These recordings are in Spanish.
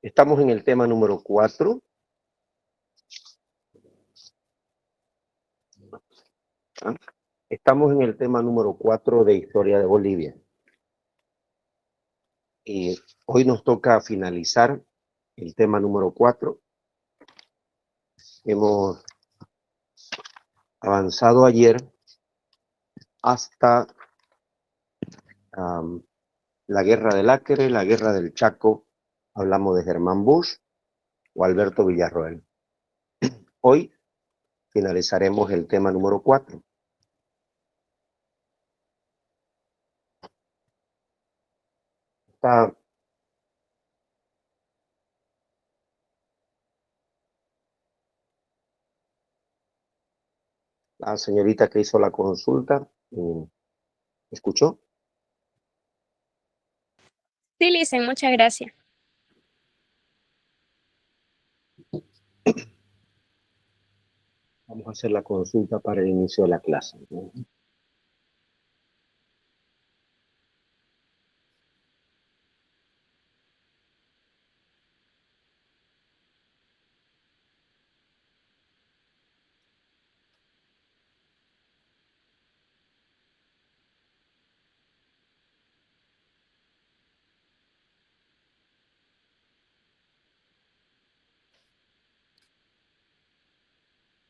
Estamos en el tema número 4. Estamos en el tema número 4 de Historia de Bolivia. Y hoy nos toca finalizar el tema número 4. Hemos avanzado ayer hasta la Guerra del Acre, la Guerra del Chaco. Hablamos de Germán Busch o Alberto Villarroel. Hoy finalizaremos el tema número 4. La señorita que hizo la consulta, ¿escuchó? Sí, Licen, muchas gracias. Vamos a hacer la consulta para el inicio de la clase.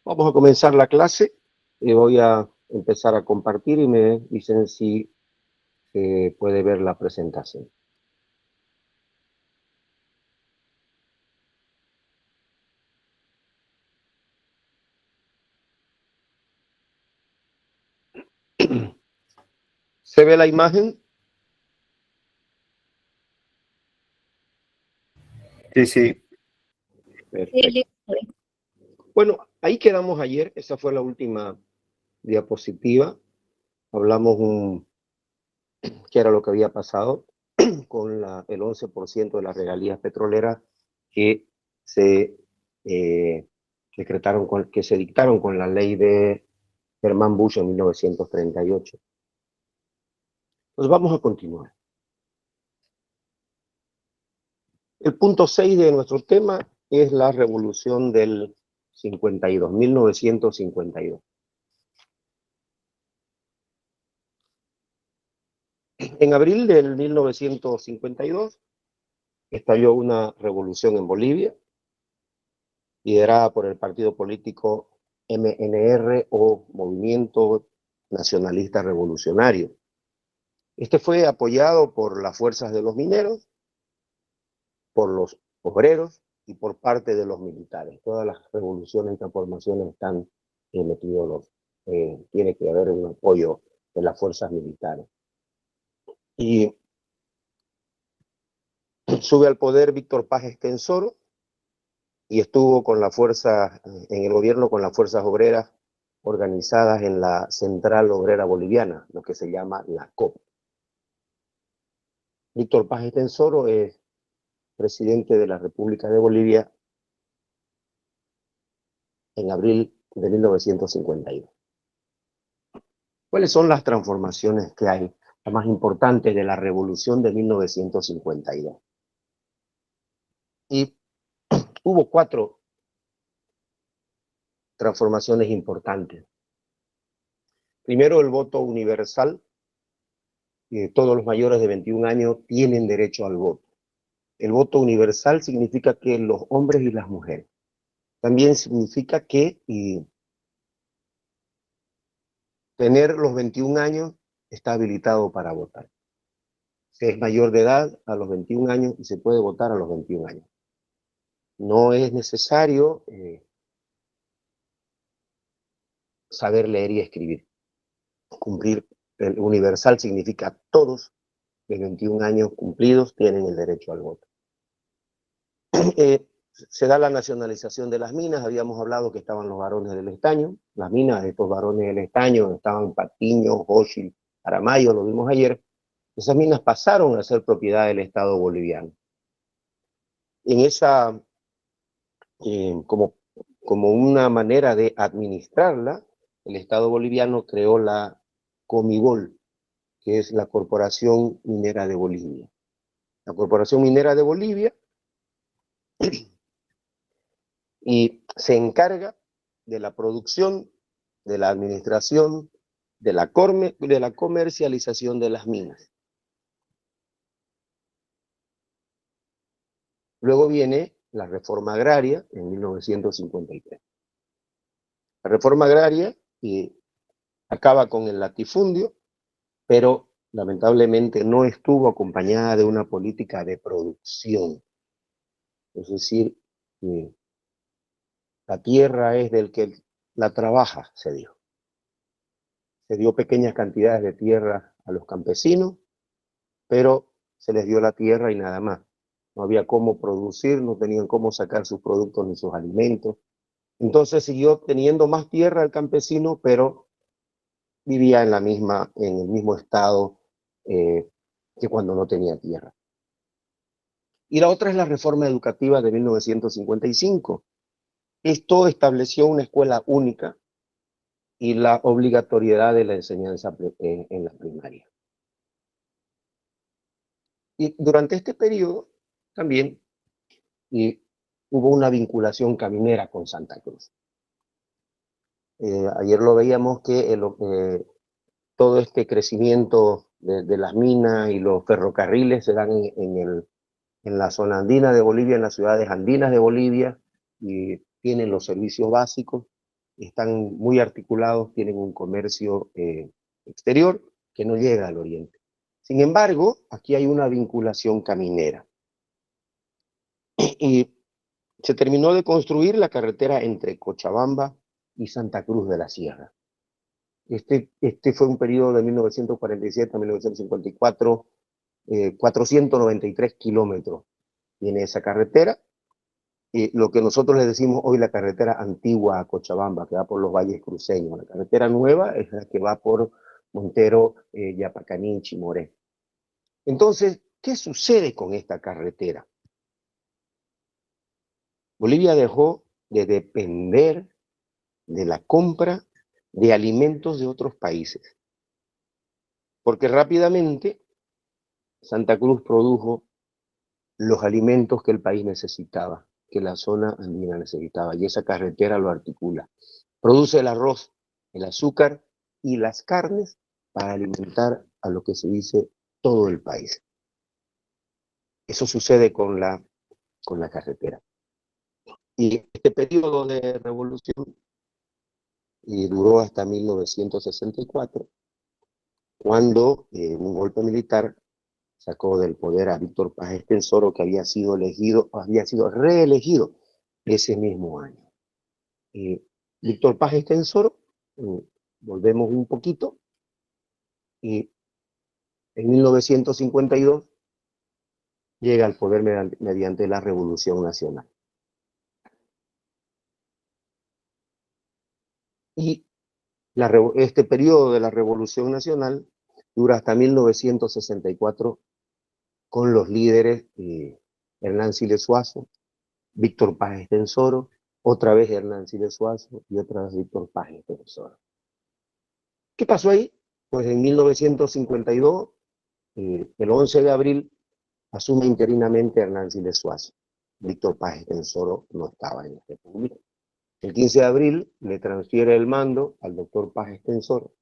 Vamos a comenzar la clase y voy a empezar a compartir y me dicen si se puede ver la presentación. ¿Se ve la imagen? Sí, sí. Perfecto. Bueno, ahí quedamos ayer. Esa fue la última diapositiva. Hablamos qué era lo que había pasado con el 11% de las regalías petroleras que se que se dictaron con la ley de Germán Busch en 1938. Pues vamos a continuar. El punto 6 de nuestro tema es la revolución del 52, 1952. En abril del 1952 estalló una revolución en Bolivia, liderada por el partido político MNR o Movimiento Nacionalista Revolucionario. Este fue apoyado por las fuerzas de los mineros, por los obreros y por parte de los militares. Todas las revoluciones y transformaciones están metidos tiene que haber un apoyo de las fuerzas militares. Y sube al poder Víctor Paz Estenssoro y estuvo con la fuerza, en el gobierno con las fuerzas obreras organizadas en la Central Obrera Boliviana, lo que se llama la COP. Víctor Paz Estenssoro es presidente de la República de Bolivia en abril de 1952. ¿Cuáles son las transformaciones que hay, las más importantes de la revolución de 1952? Y hubo 4 transformaciones importantes. Primero, el voto universal. Todos los mayores de 21 años tienen derecho al voto. El voto universal significa que los hombres y las mujeres. También significa que tener los 21 años está habilitado para votar. Se es mayor de edad a los 21 años y se puede votar a los 21 años. No es necesario saber leer y escribir. Cumplir el universal significa todos de 21 años cumplidos tienen el derecho al voto. Se da la nacionalización de las minas. Habíamos hablado que estaban los varones del estaño. Las minas de estos varones del estaño estaban Patiño, Xochitl, Aramayo, lo vimos ayer. Esas minas pasaron a ser propiedad del Estado boliviano. En esa, como una manera de administrarla, el Estado boliviano creó la Comibol, que es la Corporación Minera de Bolivia. La Corporación Minera de Bolivia y se encarga de la producción, de la administración, de la comercialización de las minas. Luego viene la reforma agraria en 1953. La reforma agraria acaba con el latifundio, pero lamentablemente no estuvo acompañada de una política de producción. Es decir, la tierra es del que la trabaja, se dijo. Se dio pequeñas cantidades de tierra a los campesinos, pero se les dio la tierra y nada más. No había cómo producir, no tenían cómo sacar sus productos ni sus alimentos. Entonces siguió teniendo más tierra el campesino, pero vivía en el mismo estado que cuando no tenía tierra. Y la otra es la reforma educativa de 1955. Esto estableció una escuela única y la obligatoriedad de la enseñanza en la primaria. Y durante este periodo también hubo una vinculación caminera con Santa Cruz. Ayer lo veíamos que todo este crecimiento de las minas y los ferrocarriles se dan en la zona andina de Bolivia, en las ciudades andinas de Bolivia, y tienen los servicios básicos, están muy articulados, tienen un comercio exterior que no llega al oriente. Sin embargo, aquí hay una vinculación caminera. Y se terminó de construir la carretera entre Cochabamba y Santa Cruz de la Sierra. Este fue un periodo de 1947 a 1954, 493 kilómetros tiene esa carretera, y lo que nosotros le decimos hoy la carretera antigua a Cochabamba, que va por los valles cruceños. La carretera nueva es la que va por Montero, Yapacaní, Chimoré. Entonces, ¿qué sucede con esta carretera? Bolivia dejó de depender de la compra de alimentos de otros países, porque rápidamente Santa Cruz produjo los alimentos que el país necesitaba, que la zona andina necesitaba, y esa carretera lo articula. Produce el arroz, el azúcar y las carnes para alimentar a lo que se dice todo el país. Eso sucede con la carretera. Y este periodo de revolución duró hasta 1964, cuando un golpe militar sacó del poder a Víctor Paz Estenssoro, que había sido reelegido ese mismo año. Víctor Paz Estenssoro, volvemos un poquito, y en 1952 llega al poder mediante la Revolución Nacional. Y este periodo de la Revolución Nacional dura hasta 1964 con los líderes Hernán Siles Suazo, Víctor Paz Estenssoro, otra vez Hernán Siles Suazo y otra vez Víctor Paz Estenssoro. ¿Qué pasó ahí? Pues en 1952, el 11 de abril, asume interinamente Hernán Siles Suazo. Víctor Paz Estenssoro no estaba en este público. El 15 de abril le transfiere el mando al doctor Paz Estenssoro.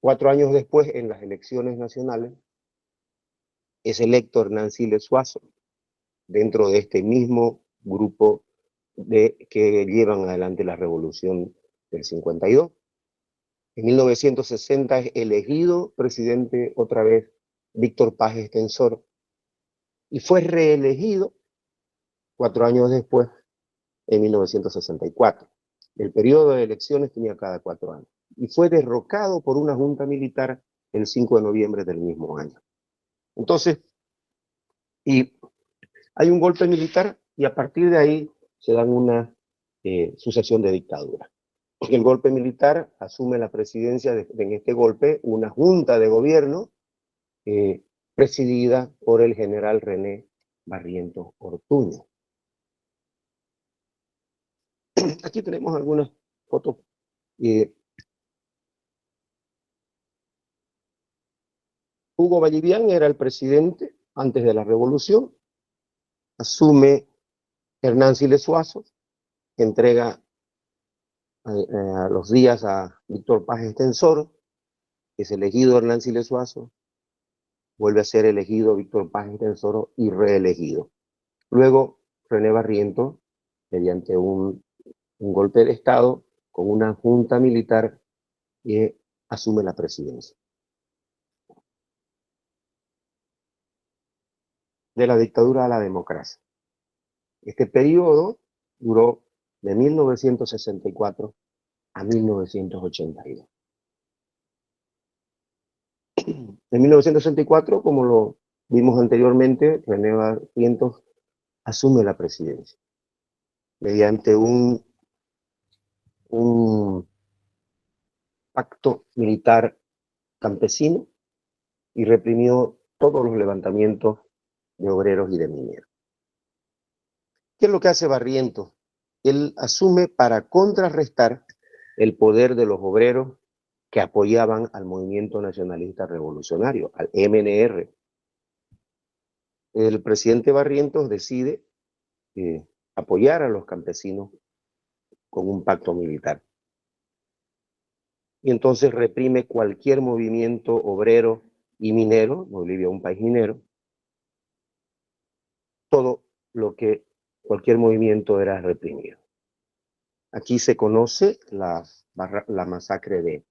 4 años después, en las elecciones nacionales, es electo Hernán Siles Suazo dentro de este mismo grupo que llevan adelante la revolución del 52. En 1960 es elegido presidente otra vez Víctor Paz Estenssoro y fue reelegido 4 años después, en 1964. El periodo de elecciones tenía cada 4 años y fue derrocado por una junta militar el 5 de noviembre del mismo año. Entonces, hay un golpe militar y a partir de ahí se dan una sucesión de dictaduras. El golpe militar asume la presidencia en este golpe una junta de gobierno presidida por el general René Barrientos Ortuño. Aquí tenemos algunas fotos. Hugo Ballivián era el presidente antes de la revolución, asume Hernán Siles Suazo, que entrega a los días a Víctor Paz Estenssoro, es elegido Hernán Siles Suazo, vuelve a ser elegido Víctor Paz Estenssoro y reelegido. Luego, René Barrientos, mediante un golpe de Estado, con una junta militar, asume la presidencia. De la dictadura a la democracia. Este periodo duró de 1964 a 1982. En 1964, como lo vimos anteriormente, René Barrientos asume la presidencia mediante un pacto militar campesino y reprimió todos los levantamientos de obreros y de mineros. ¿Qué es lo que hace Barrientos? Él asume para contrarrestar el poder de los obreros que apoyaban al movimiento nacionalista revolucionario, al MNR. El presidente Barrientos decide apoyar a los campesinos con un pacto militar. Y entonces reprime cualquier movimiento obrero y minero, Bolivia un país minero, todo lo que cualquier movimiento era reprimido. Aquí se conoce la masacre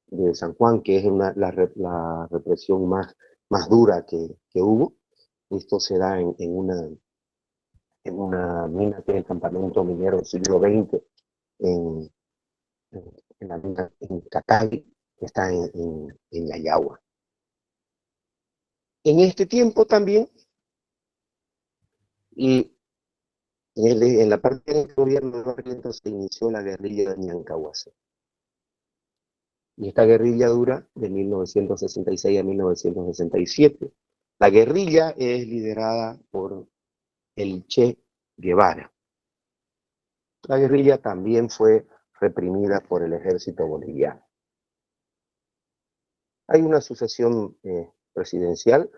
de San Juan, que es la represión más dura que hubo. Esto se da en una mina que es el campamento minero del siglo XX, en la mina en Cacay, que está en Yayagua. En este tiempo también, y en la parte del gobierno de Barrientos se inició la guerrilla de Ñancahuacé. Y esta guerrilla dura de 1966 a 1967. La guerrilla es liderada por el Che Guevara. La guerrilla también fue reprimida por el ejército boliviano. Hay una sucesión presidencial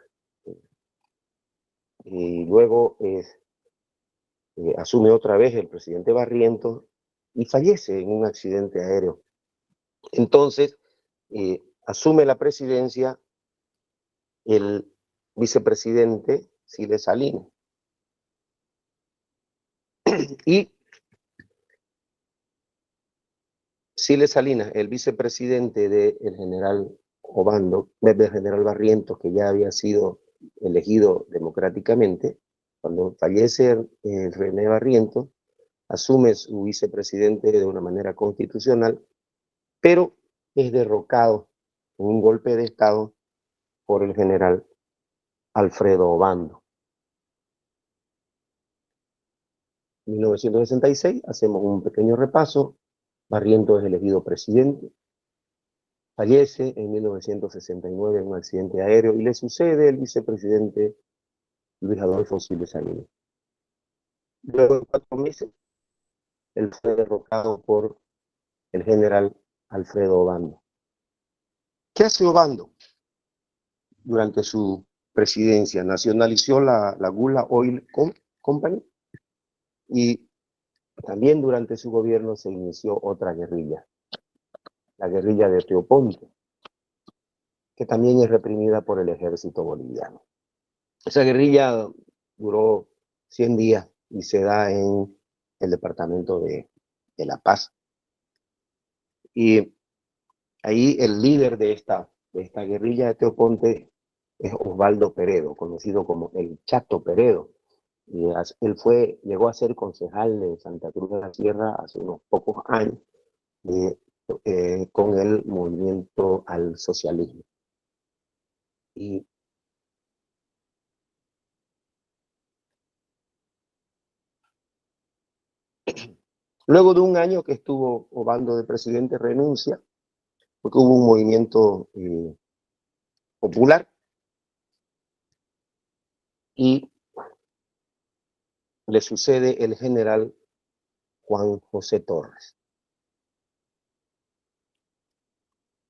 y luego asume otra vez el presidente Barrientos y fallece en un accidente aéreo. Entonces, asume la presidencia el vicepresidente Siles Salinas. Y Siles Salinas, el vicepresidente del general Obando, del general Barrientos, que ya había sido elegido democráticamente, cuando fallece René Barrientos, asume su vicepresidente de una manera constitucional, pero es derrocado en un golpe de Estado por el general Alfredo Obando. En 1966 hacemos un pequeño repaso. Barrientos es elegido presidente. Fallece en 1969 en un accidente aéreo y le sucede el vicepresidente Luis Adolfo Siles Salinas. Luego de 4 meses, él fue derrocado por el general Alfredo Obando. ¿Qué hace Obando durante su presidencia? Nacionalizó la Gula Oil Company y también durante su gobierno se inició otra guerrilla, la guerrilla de Teoponte, que también es reprimida por el ejército boliviano. Esa guerrilla duró 100 días y se da en el departamento de La Paz. Y ahí el líder de esta guerrilla de Teoponte es Osvaldo Peredo, conocido como el Chato Peredo. Y él llegó a ser concejal de Santa Cruz de la Sierra hace unos pocos años con el movimiento al socialismo. Y luego de un año que estuvo Obando de presidente, renuncia, porque hubo un movimiento popular y le sucede el general Juan José Torres.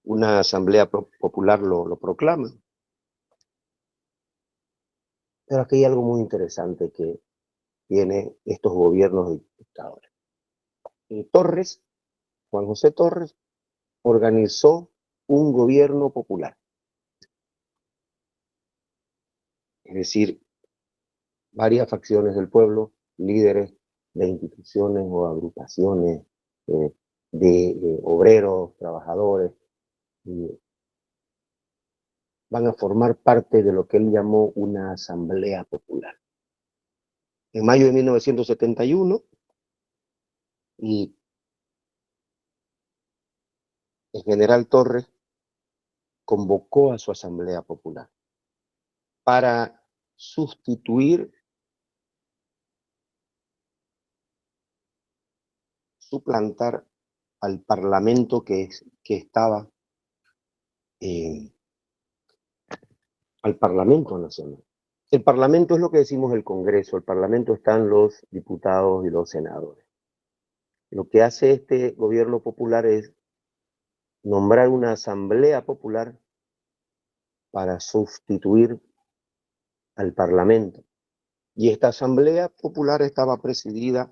Una asamblea popular lo proclama. Pero aquí hay algo muy interesante, que tiene estos gobiernos de dictadores. Torres, Juan José Torres, organizó un gobierno popular. Es decir, varias facciones del pueblo, líderes de instituciones o agrupaciones de obreros, trabajadores, van a formar parte de lo que él llamó una asamblea popular. En mayo de 1971, y el general Torres convocó a su asamblea popular para sustituir, suplantar al parlamento que estaba, al Parlamento Nacional. El Parlamento es lo que decimos el Congreso, el Parlamento están los diputados y los senadores. Lo que hace este gobierno popular es nombrar una asamblea popular para sustituir al Parlamento. Y esta asamblea popular estaba presidida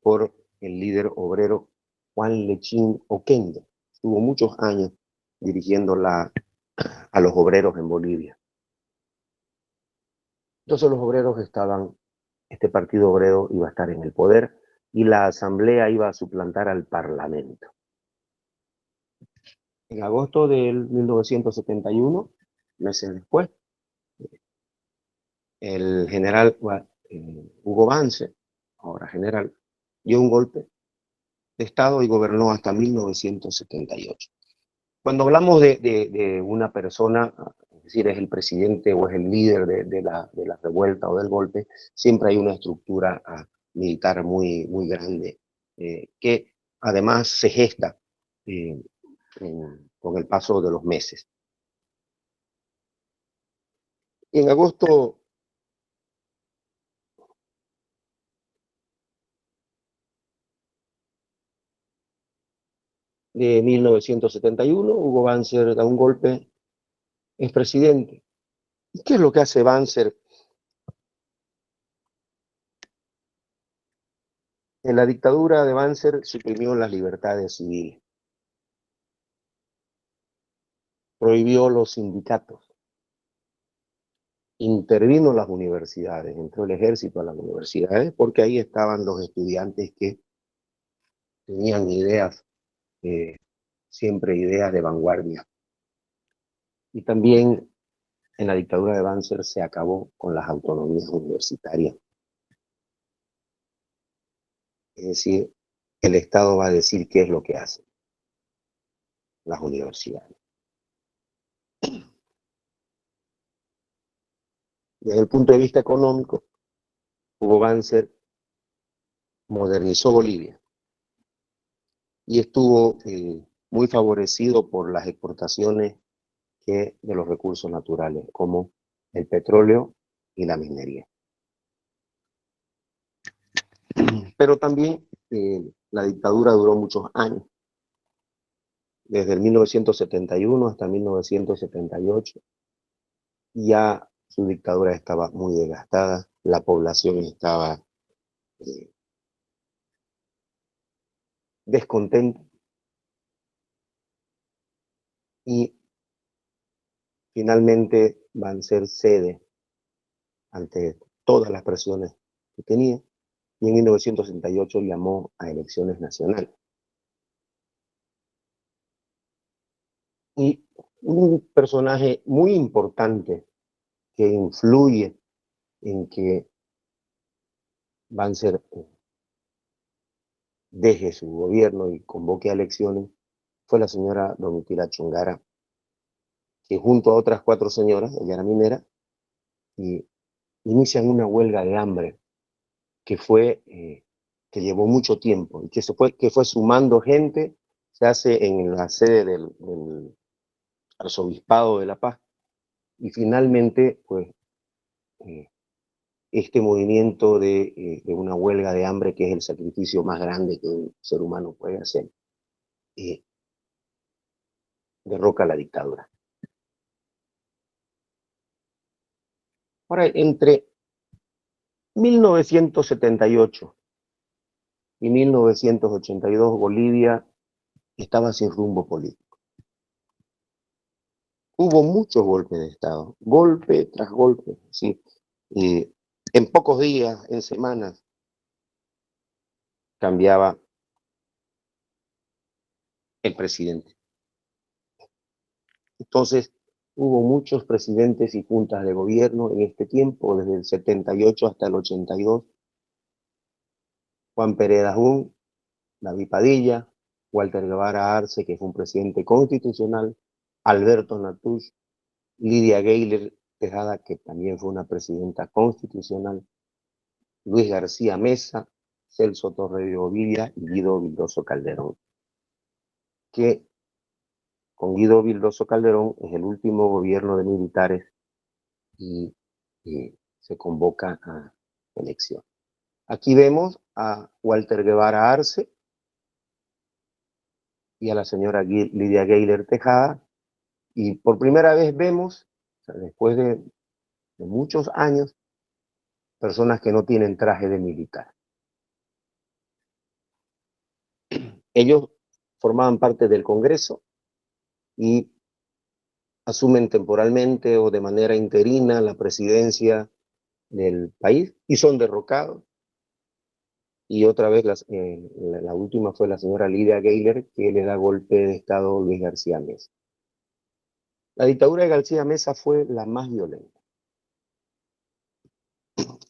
por el líder obrero Juan Lechín Oquendo. Estuvo muchos años dirigiendo a los obreros en Bolivia. Entonces los obreros este partido obrero iba a estar en el poder y la asamblea iba a suplantar al Parlamento. En agosto del 1971, meses después, el general Hugo Banzer, ahora general, dio un golpe de Estado y gobernó hasta 1978. Cuando hablamos de una persona, es decir, es el presidente o es el líder de la revuelta o del golpe, siempre hay una estructura militar muy, muy grande, que además se gesta con el paso de los meses. En agosto de 1971, Hugo Banzer da un golpe, es presidente. ¿Y qué es lo que hace Banzer? En la dictadura de Banzer suprimió las libertades civiles, prohibió los sindicatos, intervino en las universidades, entró el ejército a las universidades, porque ahí estaban los estudiantes que tenían ideas, siempre ideas de vanguardia. Y también en la dictadura de Banzer se acabó con las autonomías universitarias. Es decir, el Estado va a decir qué es lo que hacen las universidades. Desde el punto de vista económico, Hugo Banzer modernizó Bolivia y estuvo muy favorecido por las exportaciones de los recursos naturales, como el petróleo y la minería. Pero también la dictadura duró muchos años, desde el 1971 hasta 1978, y ya su dictadura estaba muy desgastada, la población estaba descontenta, y finalmente Banzer cede ante todas las presiones que tenía, y en 1968 llamó a elecciones nacionales. Y un personaje muy importante que influye en que Banzer deje su gobierno y convoque a elecciones fue la señora Domitila Chongara, que junto a otras 4 señoras, ella era minera, y inician una huelga de hambre que llevó mucho tiempo y que fue sumando gente. Se hace en la sede del Arzobispado de La Paz, y finalmente pues este movimiento de una huelga de hambre, que es el sacrificio más grande que un ser humano puede hacer, derroca la dictadura. Ahora, entre 1978 y 1982 Bolivia estaba sin rumbo político. Hubo muchos golpes de Estado, golpe tras golpe, ¿sí? En pocos días, en semanas, cambiaba el presidente. Entonces, hubo muchos presidentes y juntas de gobierno en este tiempo, desde el 78 hasta el 82. Juan Pereda Jun, David Padilla, Walter Guevara Arce, que fue un presidente constitucional, Alberto Natusch, Lidia Gayler Tejada, que también fue una presidenta constitucional, Luis García Mesa, Celso Torre de Ovidia y Guido Vildoso Calderón, que con Guido Vildoso Calderón es el último gobierno de militares y se convoca a elección. Aquí vemos a Walter Guevara Arce y a la señora Lidia Gayler Tejada, y por primera vez vemos, o sea, después de muchos años, personas que no tienen traje de militar. Ellos formaban parte del Congreso y asumen temporalmente o de manera interina la presidencia del país y son derrocados. Y otra vez la última fue la señora Lidia Gayler, que le da golpe de Estado a Luis García Mesa. La dictadura de García Mesa fue la más violenta.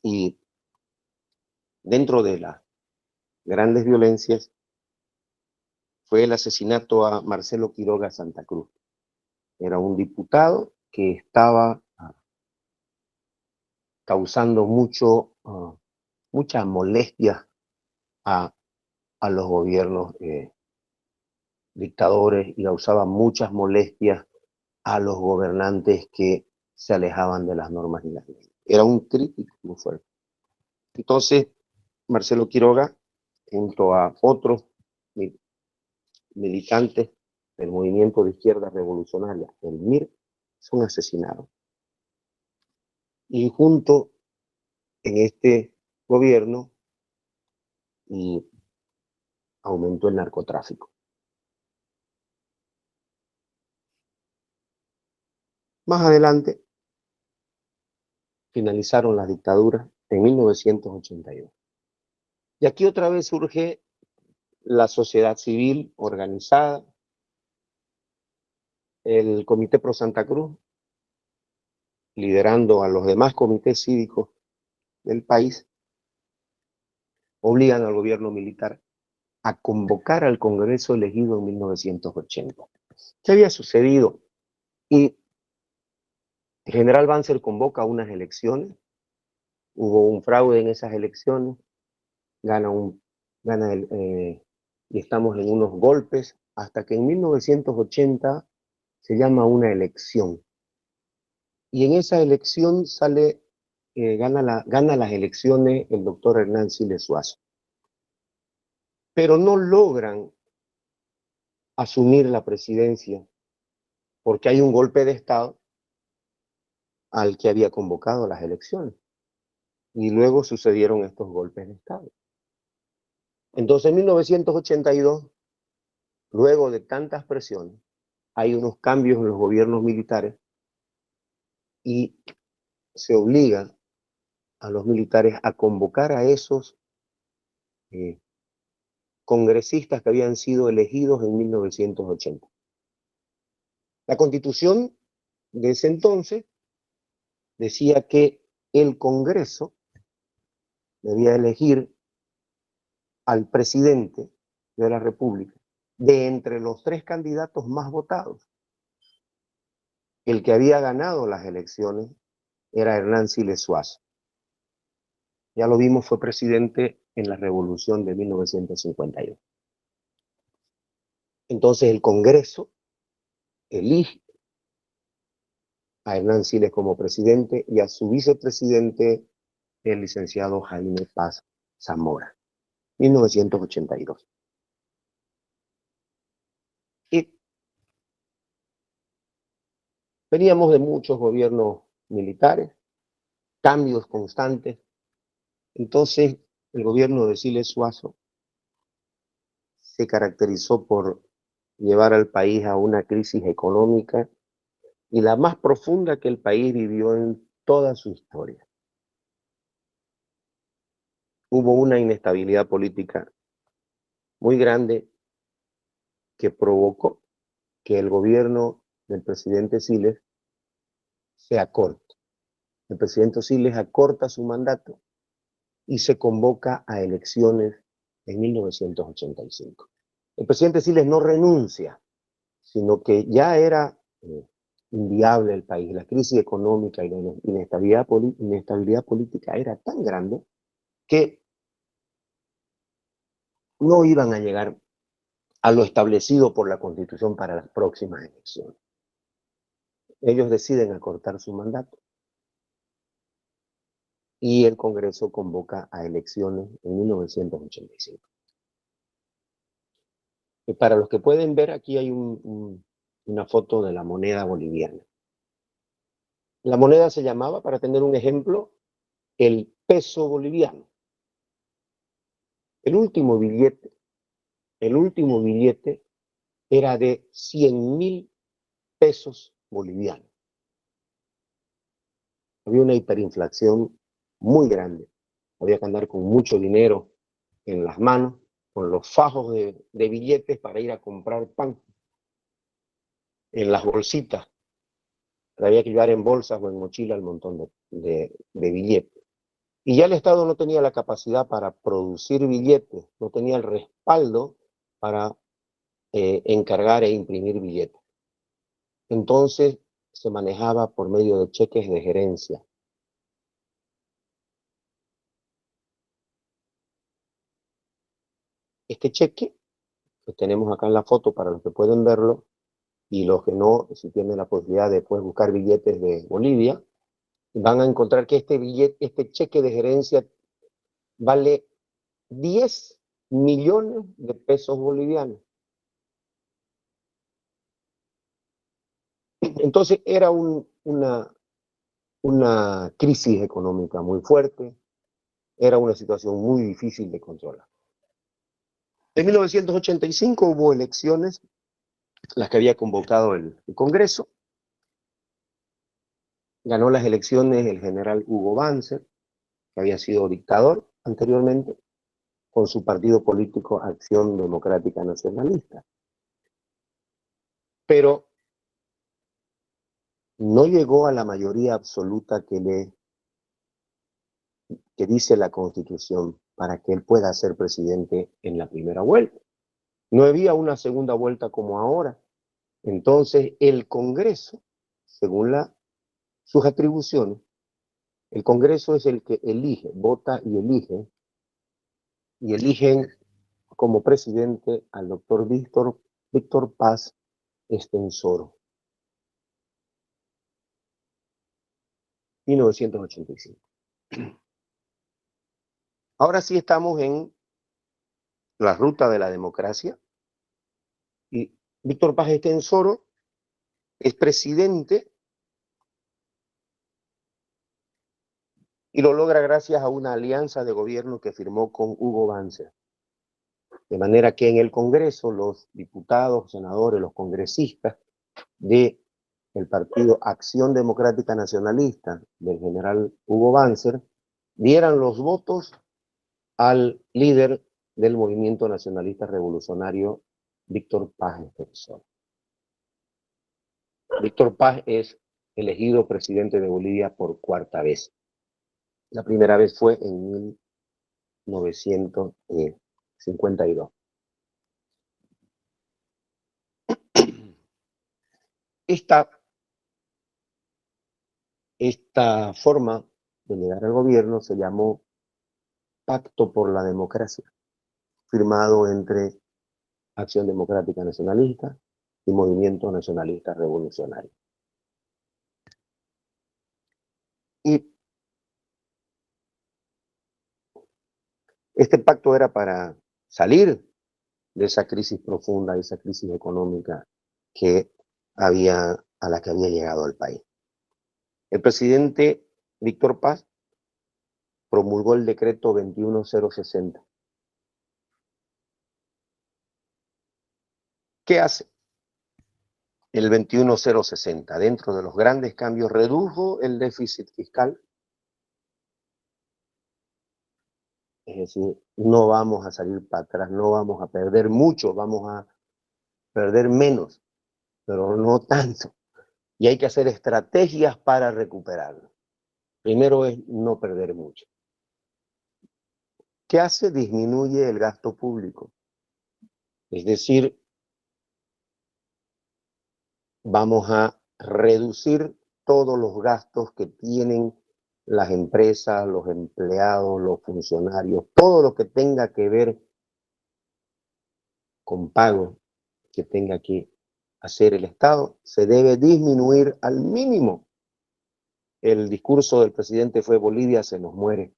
Y dentro de las grandes violencias fue el asesinato a Marcelo Quiroga Santa Cruz. Era un diputado que estaba causando mucha molestia a los gobiernos dictadores y causaba muchas molestias a los gobernantes que se alejaban de las normas y las leyes. Era un crítico muy fuerte. Entonces, Marcelo Quiroga, junto a otros militantes del movimiento de izquierda revolucionaria, el MIR, son asesinados. Y junto en este gobierno aumentó el narcotráfico. Más adelante finalizaron las dictaduras en 1982. Y aquí otra vez surge la sociedad civil organizada, el Comité Pro Santa Cruz, liderando a los demás comités cívicos del país, obligan al gobierno militar a convocar al Congreso elegido en 1980. ¿Qué había sucedido? Y el general Banzer convoca unas elecciones, hubo un fraude en esas elecciones, y estamos en unos golpes, hasta que en 1980 se llama una elección. Y en esa elección gana las elecciones el doctor Hernán Siles Suazo. Pero no logran asumir la presidencia porque hay un golpe de Estado al que había convocado las elecciones. Y luego sucedieron estos golpes de Estado. Entonces, en 1982, luego de tantas presiones, hay unos cambios en los gobiernos militares y se obliga a los militares a convocar a esos congresistas que habían sido elegidos en 1980. La Constitución de ese entonces decía que el Congreso debía elegir al presidente de la República de entre los 3 candidatos más votados. El que había ganado las elecciones era Hernán Siles Suazo. Ya lo vimos, fue presidente en la Revolución de 1952. Entonces el Congreso elige a Hernán Siles como presidente y a su vicepresidente, el licenciado Jaime Paz Zamora, 1982. Y veníamos de muchos gobiernos militares, cambios constantes, Entonces, el gobierno de Siles Suazo se caracterizó por llevar al país a una crisis económica y la más profunda que el país vivió en toda su historia. Hubo una inestabilidad política muy grande que provocó que el gobierno del presidente Siles se acorte. El presidente Siles acorta su mandato y se convoca a elecciones en 1985. El presidente Siles no renuncia, sino que ya era inviable el país. La crisis económica y la inestabilidad política era tan grande que no iban a llegar a lo establecido por la Constitución para las próximas elecciones. Ellos deciden acortar su mandato y el Congreso convoca a elecciones en 1985. Para los que pueden ver, aquí hay una foto de la moneda boliviana. La moneda se llamaba, para tener un ejemplo, el peso boliviano. El último billete era de 100.000 pesos bolivianos. Había una hiperinflación muy grande. Había que andar con mucho dinero en las manos, con los fajos de billetes para ir a comprar pan. En las bolsitas, había que llevar en bolsas o en mochila el montón de billetes. Y ya el Estado no tenía la capacidad para producir billetes, no tenía el respaldo para encargar e imprimir billetes. Entonces se manejaba por medio de cheques de gerencia. Este cheque, que tenemos acá en la foto para los que pueden verlo, y los que no, si tienen la posibilidad de después buscar billetes de Bolivia, van a encontrar que este cheque de gerencia vale 10 millones de pesos bolivianos. Entonces era una crisis económica muy fuerte, era una situación muy difícil de controlar. En 1985 hubo elecciones, las que había convocado el Congreso. Ganó las elecciones el general Hugo Banzer, que había sido dictador anteriormente, con su partido político Acción Democrática Nacionalista. Pero no llegó a la mayoría absoluta que dice la Constitución para que él pueda ser presidente en la primera vuelta. No había una segunda vuelta como ahora. Entonces, el Congreso, según sus atribuciones, el Congreso es el que elige, vota y eligen como presidente al doctor Víctor Paz Estenssoro, 1985. Ahora sí estamos en la ruta de la democracia y Víctor Paz Estenssoro es presidente y lo logra gracias a una alianza de gobierno que firmó con Hugo Banzer. De manera que en el Congreso los diputados, senadores, los congresistas del partido Acción Democrática Nacionalista del general Hugo Banzer dieran los votos al líder del movimiento nacionalista revolucionario, Víctor Paz Estenssoro. Víctor Paz es elegido presidente de Bolivia por cuarta vez. La primera vez fue en 1952. Esta forma de llegar al gobierno se llamó Pacto por la Democracia, firmado entre Acción Democrática Nacionalista y Movimiento Nacionalista Revolucionario. Y este pacto era para salir de esa crisis profunda, de esa crisis económica a la que había llegado el país. El presidente Víctor Paz promulgó el decreto 21060. ¿Qué hace el 21060? Dentro de los grandes cambios, redujo el déficit fiscal. Es decir, no vamos a salir para atrás, no vamos a perder mucho, vamos a perder menos, pero no tanto. Y hay que hacer estrategias para recuperarlo. Primero es no perder mucho. ¿Qué hace? Disminuye el gasto público. Es decir, vamos a reducir todos los gastos que tienen las empresas, los empleados, los funcionarios, todo lo que tenga que ver con pago que tenga que hacer el Estado, se debe disminuir al mínimo. El discurso del presidente fue: Bolivia se nos muere.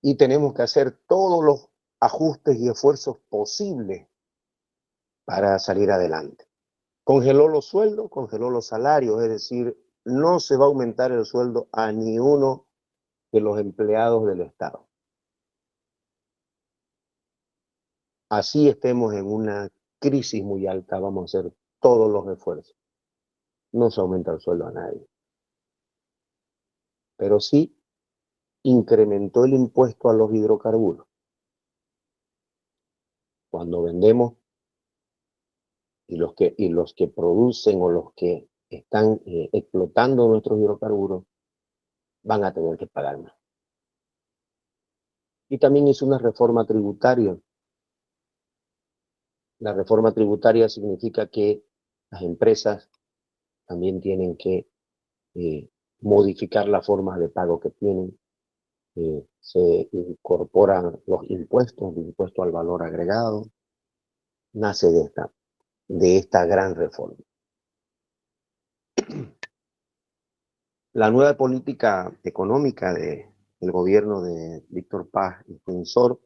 Y tenemos que hacer todos los ajustes y esfuerzos posibles para salir adelante. Congeló los sueldos, congeló los salarios, es decir, no se va a aumentar el sueldo a ni uno de los empleados del Estado. Así estemos en una crisis muy alta, vamos a hacer todos los esfuerzos. No se aumenta el sueldo a nadie. Pero sí incrementó el impuesto a los hidrocarburos. Cuando vendemos, y los que producen o los que están explotando nuestros hidrocarburos van a tener que pagar más. Y también hizo una reforma tributaria. La reforma tributaria significa que las empresas también tienen que modificar las formas de pago que tienen. Se incorporan los impuestos, el impuesto al valor agregado. Nace de esta gran reforma. La nueva política económica del gobierno de Víctor Paz y Tensor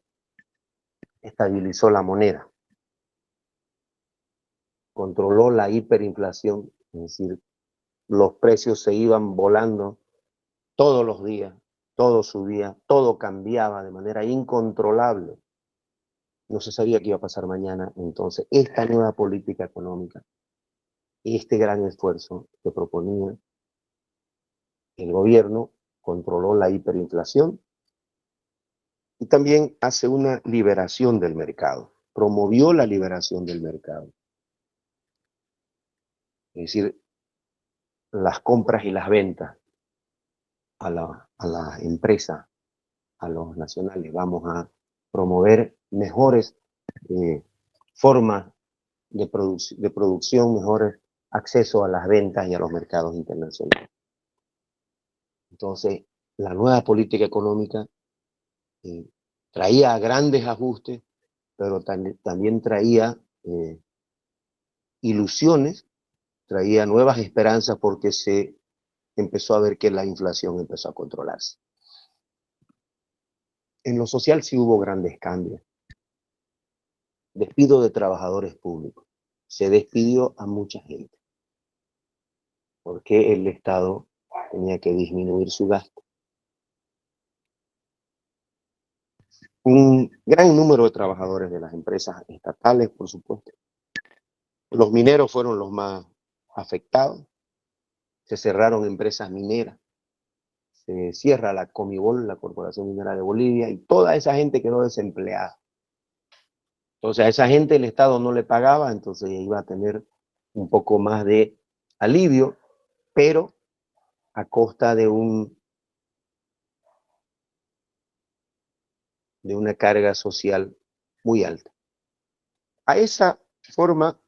estabilizó la moneda, controló la hiperinflación, es decir, los precios se iban volando todos los días, todo subía, todo cambiaba de manera incontrolable. No se sabía qué iba a pasar mañana. Entonces, esta nueva política económica, este gran esfuerzo que proponía el gobierno, controló la hiperinflación y también hace una liberación del mercado, promovió la liberación del mercado. Es decir, las compras y las ventas a la empresa, a los nacionales. Vamos a promover mejores formas de producción, mejores acceso a las ventas y a los mercados internacionales. Entonces, la nueva política económica traía grandes ajustes, pero también traía ilusiones, traía nuevas esperanzas porque se empezó a ver que la inflación empezó a controlarse. En lo social sí hubo grandes cambios. Despido de trabajadores públicos. Se despidió a mucha gente porque el Estado tenía que disminuir su gasto. Un gran número de trabajadores de las empresas estatales, por supuesto. Los mineros fueron los más afectados. Se cerraron empresas mineras. Se cierra la Comibol, la Corporación Minera de Bolivia, y toda esa gente quedó desempleada. Entonces a esa gente el Estado no le pagaba, entonces iba a tener un poco más de alivio, pero a costa de una carga social muy alta. A esa forma,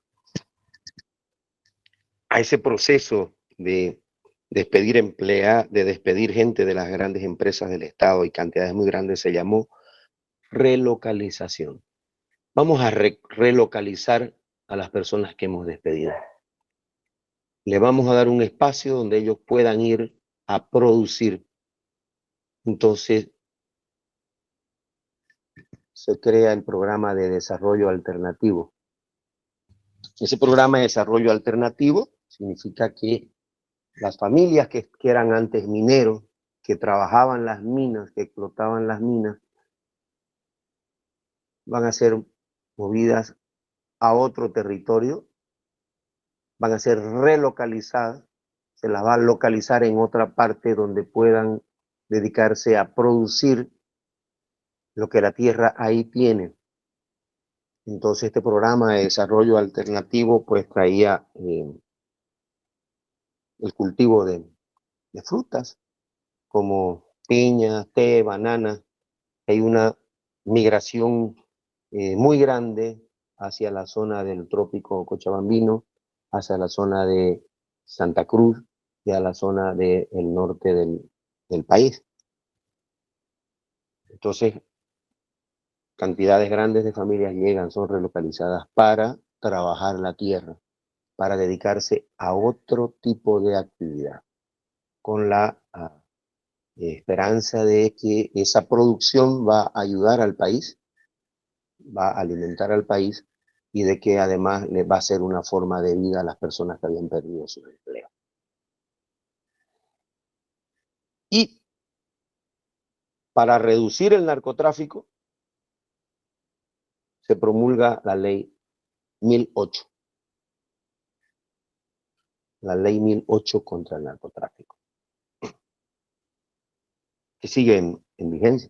a ese proceso de despedir gente de las grandes empresas del Estado y cantidades muy grandes, se llamó relocalización. Vamos a relocalizar a las personas que hemos despedido. Le vamos a dar un espacio donde ellos puedan ir a producir. Entonces, se crea el programa de desarrollo alternativo. Ese programa de desarrollo alternativo significa que las familias que eran antes mineros que trabajaban las minas, que explotaban las minas, van a ser movidas a otro territorio, van a ser relocalizadas, se las va a localizar en otra parte donde puedan dedicarse a producir lo que la tierra ahí tiene. Entonces este programa de desarrollo alternativo pues traía el cultivo de frutas como piña, té, banana. Hay una migración muy grande hacia la zona del trópico cochabambino, hacia la zona de Santa Cruz y a la zona del norte del país. Entonces, cantidades grandes de familias llegan, son relocalizadas para trabajar la tierra, para dedicarse a otro tipo de actividad, con la esperanza de que esa producción va a ayudar al país, va a alimentar al país y de que además le va a ser una forma de vida a las personas que habían perdido su empleo. Y para reducir el narcotráfico se promulga la ley 1008. La ley 1008 contra el narcotráfico, que sigue en vigencia.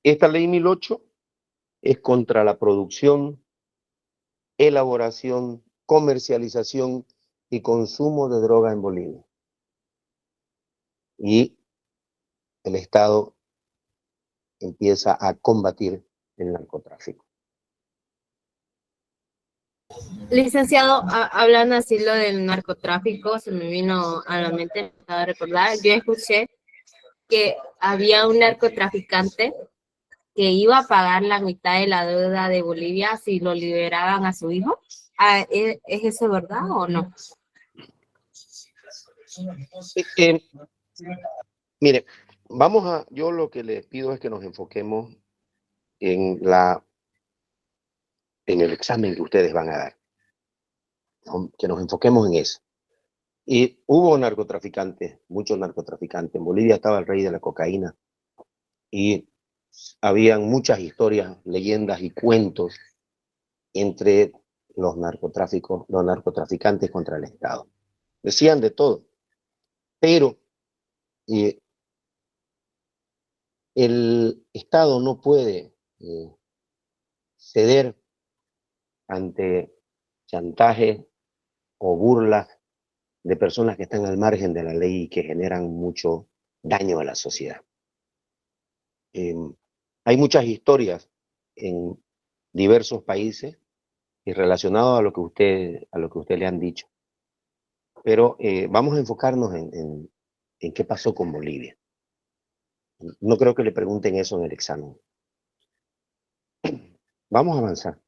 Esta ley 1008 es contra la producción, elaboración, comercialización y consumo de droga en Bolivia. Y el Estado empieza a combatir el narcotráfico. Licenciado, hablando así lo del narcotráfico, se me vino a la mente, me acabo de recordar, yo escuché que había un narcotraficante que iba a pagar la mitad de la deuda de Bolivia si lo liberaban a su hijo. ¿Es eso verdad o no? Mire, yo lo que les pido es que nos enfoquemos en el examen que ustedes van a dar, que nos enfoquemos en eso. Y hubo narcotraficantes, muchos narcotraficantes. En Bolivia estaba el rey de la cocaína y habían muchas historias, leyendas y cuentos entre los narcotraficantes contra el Estado. Decían de todo, pero el Estado no puede ceder ante chantajes o burlas de personas que están al margen de la ley y que generan mucho daño a la sociedad. Hay muchas historias en diversos países y relacionado a lo que usted le han dicho. Pero vamos a enfocarnos en qué pasó con Bolivia. No creo que le pregunten eso en el examen. Vamos a avanzar.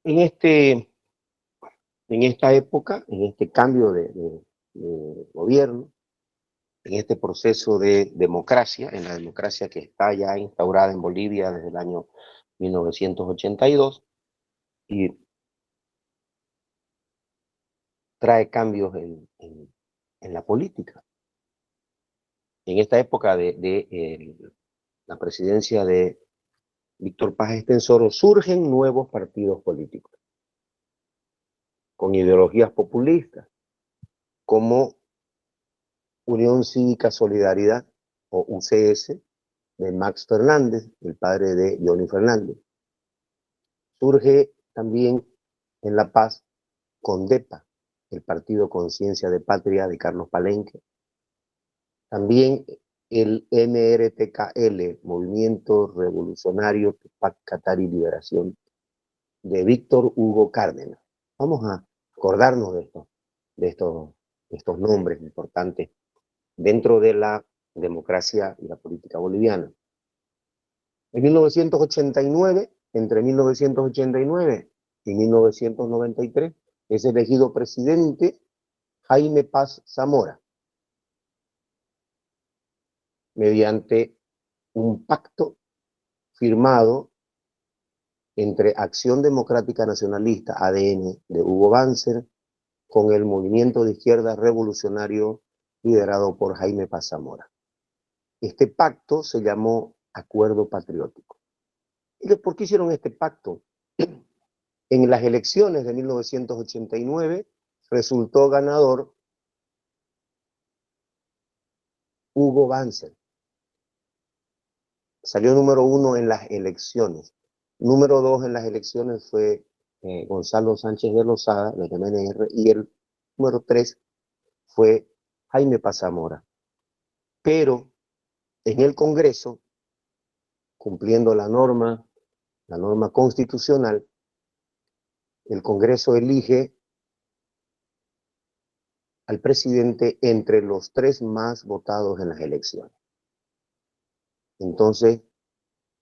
En esta época, en este cambio de gobierno, en este proceso de democracia, en la democracia que está ya instaurada en Bolivia desde el año 1982, y trae cambios en la política. En esta época de la presidencia de Víctor Paz Estenssoro surgen nuevos partidos políticos con ideologías populistas, como Unión Cívica Solidaridad, o UCS, de Max Fernández, el padre de Johnny Fernández. Surge también en La Paz CONDEPA, el Partido Conciencia de Patria de Carlos Palenque. También el MRTKL, Movimiento Revolucionario Tupac Katari Liberación, de Víctor Hugo Cárdenas. Vamos a acordarnos de estos nombres importantes dentro de la democracia y la política boliviana. En 1989, entre 1989 y 1993, es elegido presidente Jaime Paz Zamora, mediante un pacto firmado entre Acción Democrática Nacionalista, ADN, de Hugo Banzer, con el movimiento de izquierda revolucionario liderado por Jaime Paz Zamora. Este pacto se llamó Acuerdo Patriótico. ¿Y por qué hicieron este pacto? En las elecciones de 1989 resultó ganador Hugo Banzer. Salió número 1 en las elecciones. Número 2 en las elecciones fue Gonzalo Sánchez de Lozada, del MNR, y el número 3 fue Jaime Paz Zamora. Pero en el Congreso, cumpliendo la norma constitucional, el Congreso elige al presidente entre los 3 más votados en las elecciones. Entonces,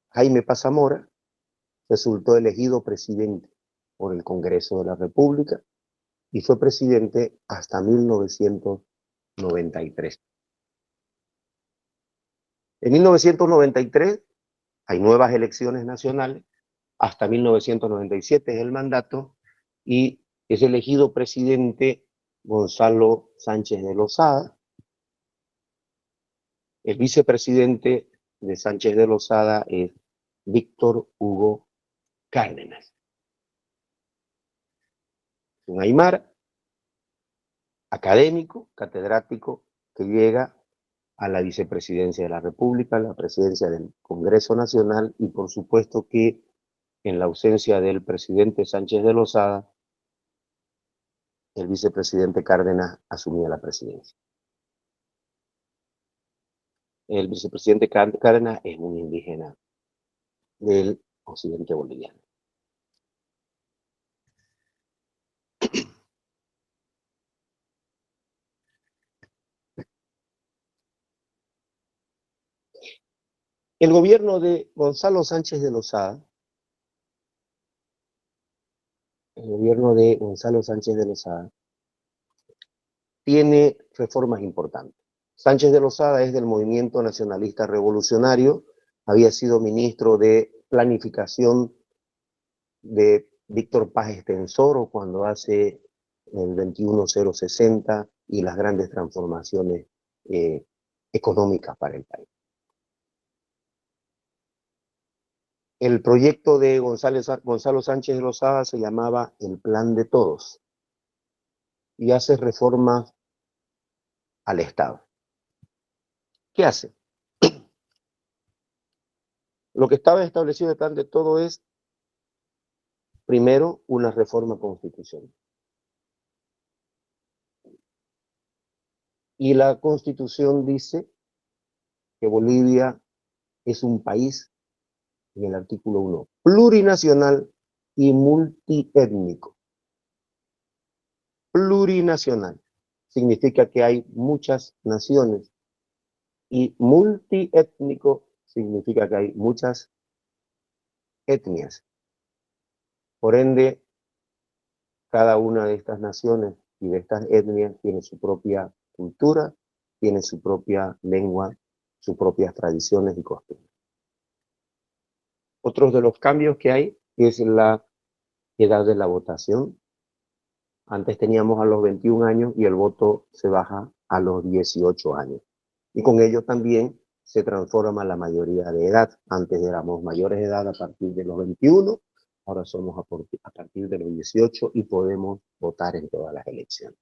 Jaime Paz Zamora resultó elegido presidente por el Congreso de la República y fue presidente hasta 1993. En 1993 hay nuevas elecciones nacionales, hasta 1997 es el mandato, y es elegido presidente Gonzalo Sánchez de Lozada. El vicepresidente de Sánchez de Lozada es Víctor Hugo Cárdenas. Un aymara, académico, catedrático, que llega a la vicepresidencia de la República, a la presidencia del Congreso Nacional, y por supuesto que en la ausencia del presidente Sánchez de Lozada, el vicepresidente Cárdenas asumía la presidencia. El vicepresidente Cárdenas es un indígena del occidente boliviano. El gobierno de Gonzalo Sánchez de Lozada, tiene reformas importantes. Sánchez de Lozada es del movimiento nacionalista revolucionario, había sido ministro de planificación de Víctor Paz Estenssoro cuando hace el 21060 y las grandes transformaciones económicas para el país. El proyecto de Gonzalo Sánchez de Lozada se llamaba el Plan de Todos y hace reformas al Estado. ¿Qué hace? Lo que estaba establecido en el Plan de Todos es, primero, una reforma constitucional. Y la Constitución dice que Bolivia es un país, en el artículo 1, plurinacional y multiétnico. Plurinacional significa que hay muchas naciones y multiétnico significa que hay muchas etnias. Por ende, cada una de estas naciones y de estas etnias tiene su propia cultura, tiene su propia lengua, sus propias tradiciones y costumbres. Otro de los cambios que hay es la edad de la votación. Antes teníamos a los 21 años y el voto se baja a los 18 años. Y con ello también se transforma la mayoría de edad. Antes éramos mayores de edad a partir de los 21, ahora somos a partir de los 18 y podemos votar en todas las elecciones.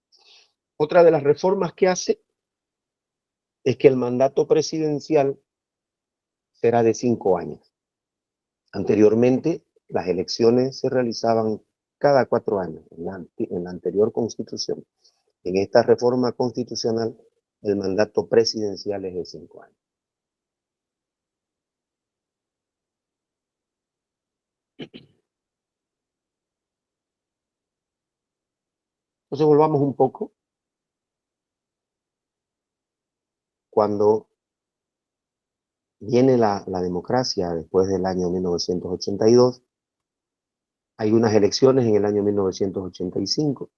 Otra de las reformas que hace es que el mandato presidencial será de 5 años. Anteriormente, las elecciones se realizaban cada 4 años, en la anterior constitución. En esta reforma constitucional, el mandato presidencial es de 5 años. Entonces volvamos un poco. Cuando viene la democracia después del año 1982, hay unas elecciones en el año 1985.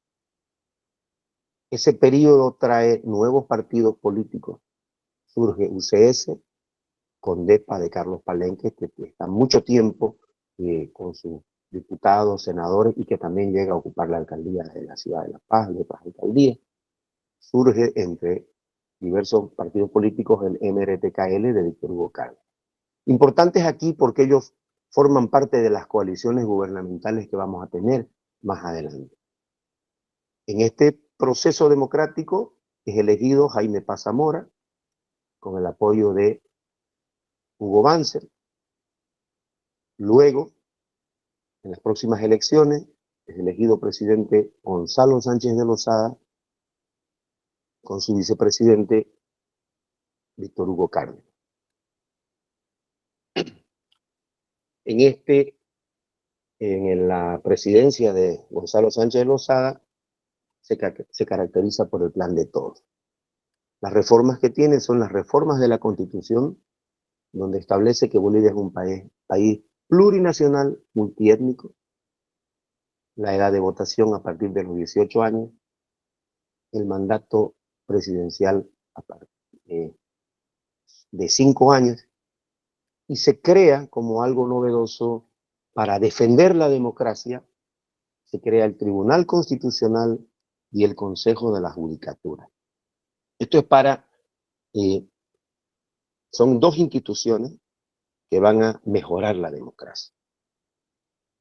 Ese periodo trae nuevos partidos políticos. Surge UCS, con DEPA de Carlos Palenque, que está mucho tiempo con sus diputados, senadores, y que también llega a ocupar la alcaldía de la ciudad de La Paz, de otras alcaldías. Surge entre diversos partidos políticos el MRTKL de Víctor Hugo Carlos. Importantes aquí porque ellos forman parte de las coaliciones gubernamentales que vamos a tener más adelante. En este proceso democrático es elegido Jaime Paz Zamora, con el apoyo de Hugo Banzer. Luego, en las próximas elecciones, es elegido presidente Gonzalo Sánchez de Lozada, con su vicepresidente Víctor Hugo Cárdenas. En la presidencia de Gonzalo Sánchez de Lozada se caracteriza por el plan de todos. Las reformas que tiene son las reformas de la Constitución, donde establece que Bolivia es un país plurinacional, multiétnico, la edad de votación a partir de los 18 años, el mandato presidencial a partir de 5 años, y se crea como algo novedoso para defender la democracia, se crea el Tribunal Constitucional y el Consejo de la Judicatura. Esto es son dos instituciones que van a mejorar la democracia.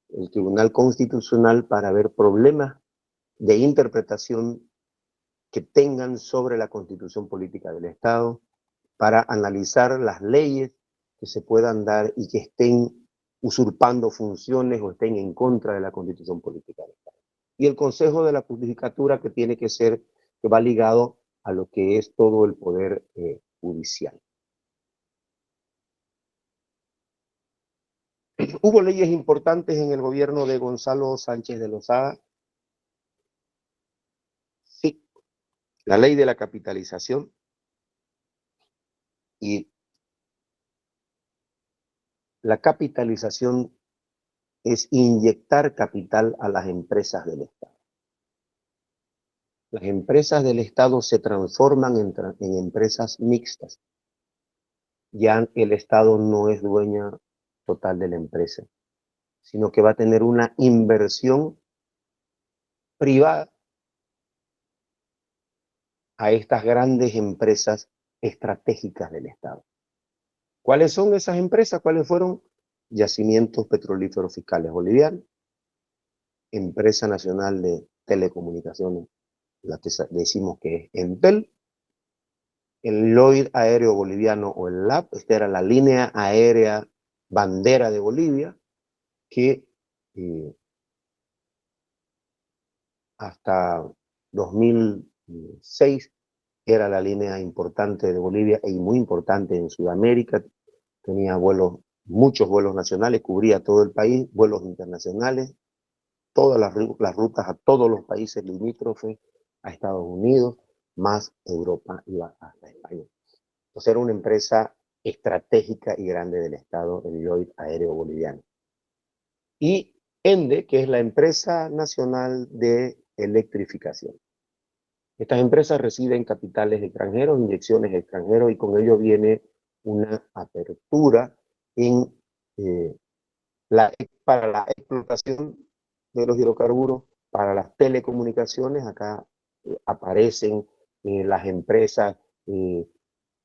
El Tribunal Constitucional para ver problemas de interpretación que tengan sobre la Constitución Política del Estado, para analizar las leyes que se puedan dar y que estén usurpando funciones o estén en contra de la Constitución Política del Estado. Y el Consejo de la Judicatura, que va ligado a lo que es todo el poder judicial. Hubo leyes importantes en el gobierno de Gonzalo Sánchez de Lozada. Sí, la ley de la capitalización y la capitalización es inyectar capital a las empresas del Estado. Las empresas del Estado se transforman en empresas mixtas. Ya el Estado no es dueña total de la empresa, sino que va a tener una inversión privada a estas grandes empresas estratégicas del Estado. ¿Cuáles son esas empresas? ¿Cuáles fueron? Yacimientos Petrolíferos Fiscales Bolivianos, Empresa Nacional de Telecomunicaciones, la que decimos que es Entel, el Lloyd Aéreo Boliviano o el LAB, esta era la línea aérea bandera de Bolivia, que hasta 2006 era la línea importante de Bolivia y muy importante en Sudamérica. Tenía muchos vuelos nacionales, cubría todo el país, vuelos internacionales, todas las rutas a todos los países limítrofes, a Estados Unidos, más Europa, iba hasta España. Entonces era una empresa estratégica y grande del Estado, el Lloyd Aéreo Boliviano. Y ENDE, que es la Empresa Nacional de Electrificación. Estas empresas reciben capitales extranjeros, inyecciones extranjeros, y con ello viene una apertura para la explotación de los hidrocarburos, para las telecomunicaciones. Acá aparecen las empresas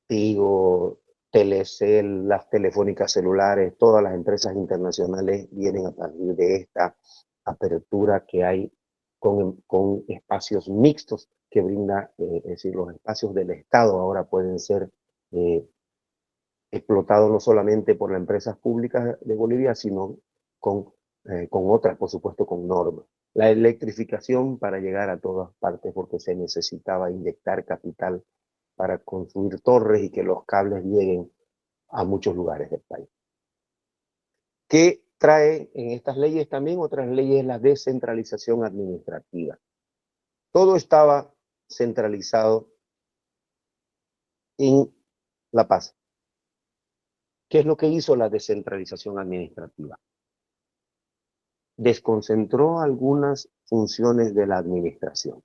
Tigo, Telecel, las telefónicas celulares, todas las empresas internacionales vienen a partir de esta apertura que hay con espacios mixtos que brinda, es decir, los espacios del Estado ahora pueden ser explotados no solamente por las empresas públicas de Bolivia, sino con otras, por supuesto, con normas. La electrificación para llegar a todas partes, porque se necesitaba inyectar capital para construir torres y que los cables lleguen a muchos lugares del país. ¿Qué trae en estas leyes también? Otras leyes, la descentralización administrativa. Todo estaba centralizado en La Paz. ¿Qué es lo que hizo la descentralización administrativa? Desconcentró algunas funciones de la administración.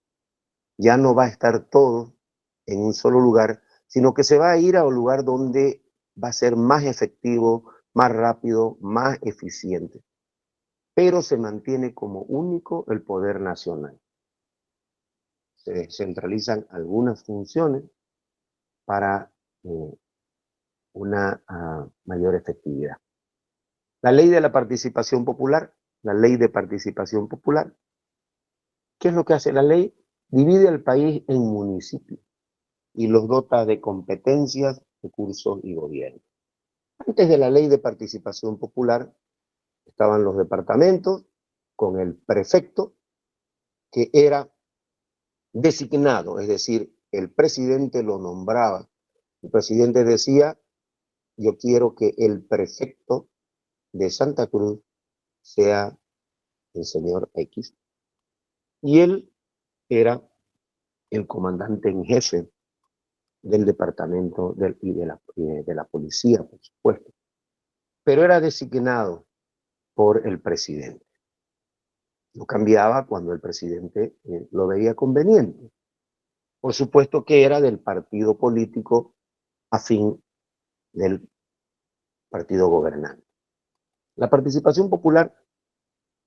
Ya no va a estar todo en un solo lugar, sino que se va a ir a un lugar donde va a ser más efectivo, más rápido, más eficiente. pero se mantiene como único el poder nacional. Se descentralizan algunas funciones para una mayor efectividad. La ley de la participación popular, la ley de participación popular, ¿qué es lo que hace la ley? Divide al país en municipios y los dota de competencias, recursos y gobierno. Antes de la ley de participación popular estaban los departamentos con el prefecto que era designado, es decir, el presidente lo nombraba. El presidente decía, yo quiero que el prefecto de Santa Cruz sea el señor X. Y él era el comandante en jefe del departamento y de la policía, por supuesto. Pero era designado por el presidente. Lo cambiaba cuando el presidente lo veía conveniente. Por supuesto que era del partido político afín del partido gobernante. La participación popular,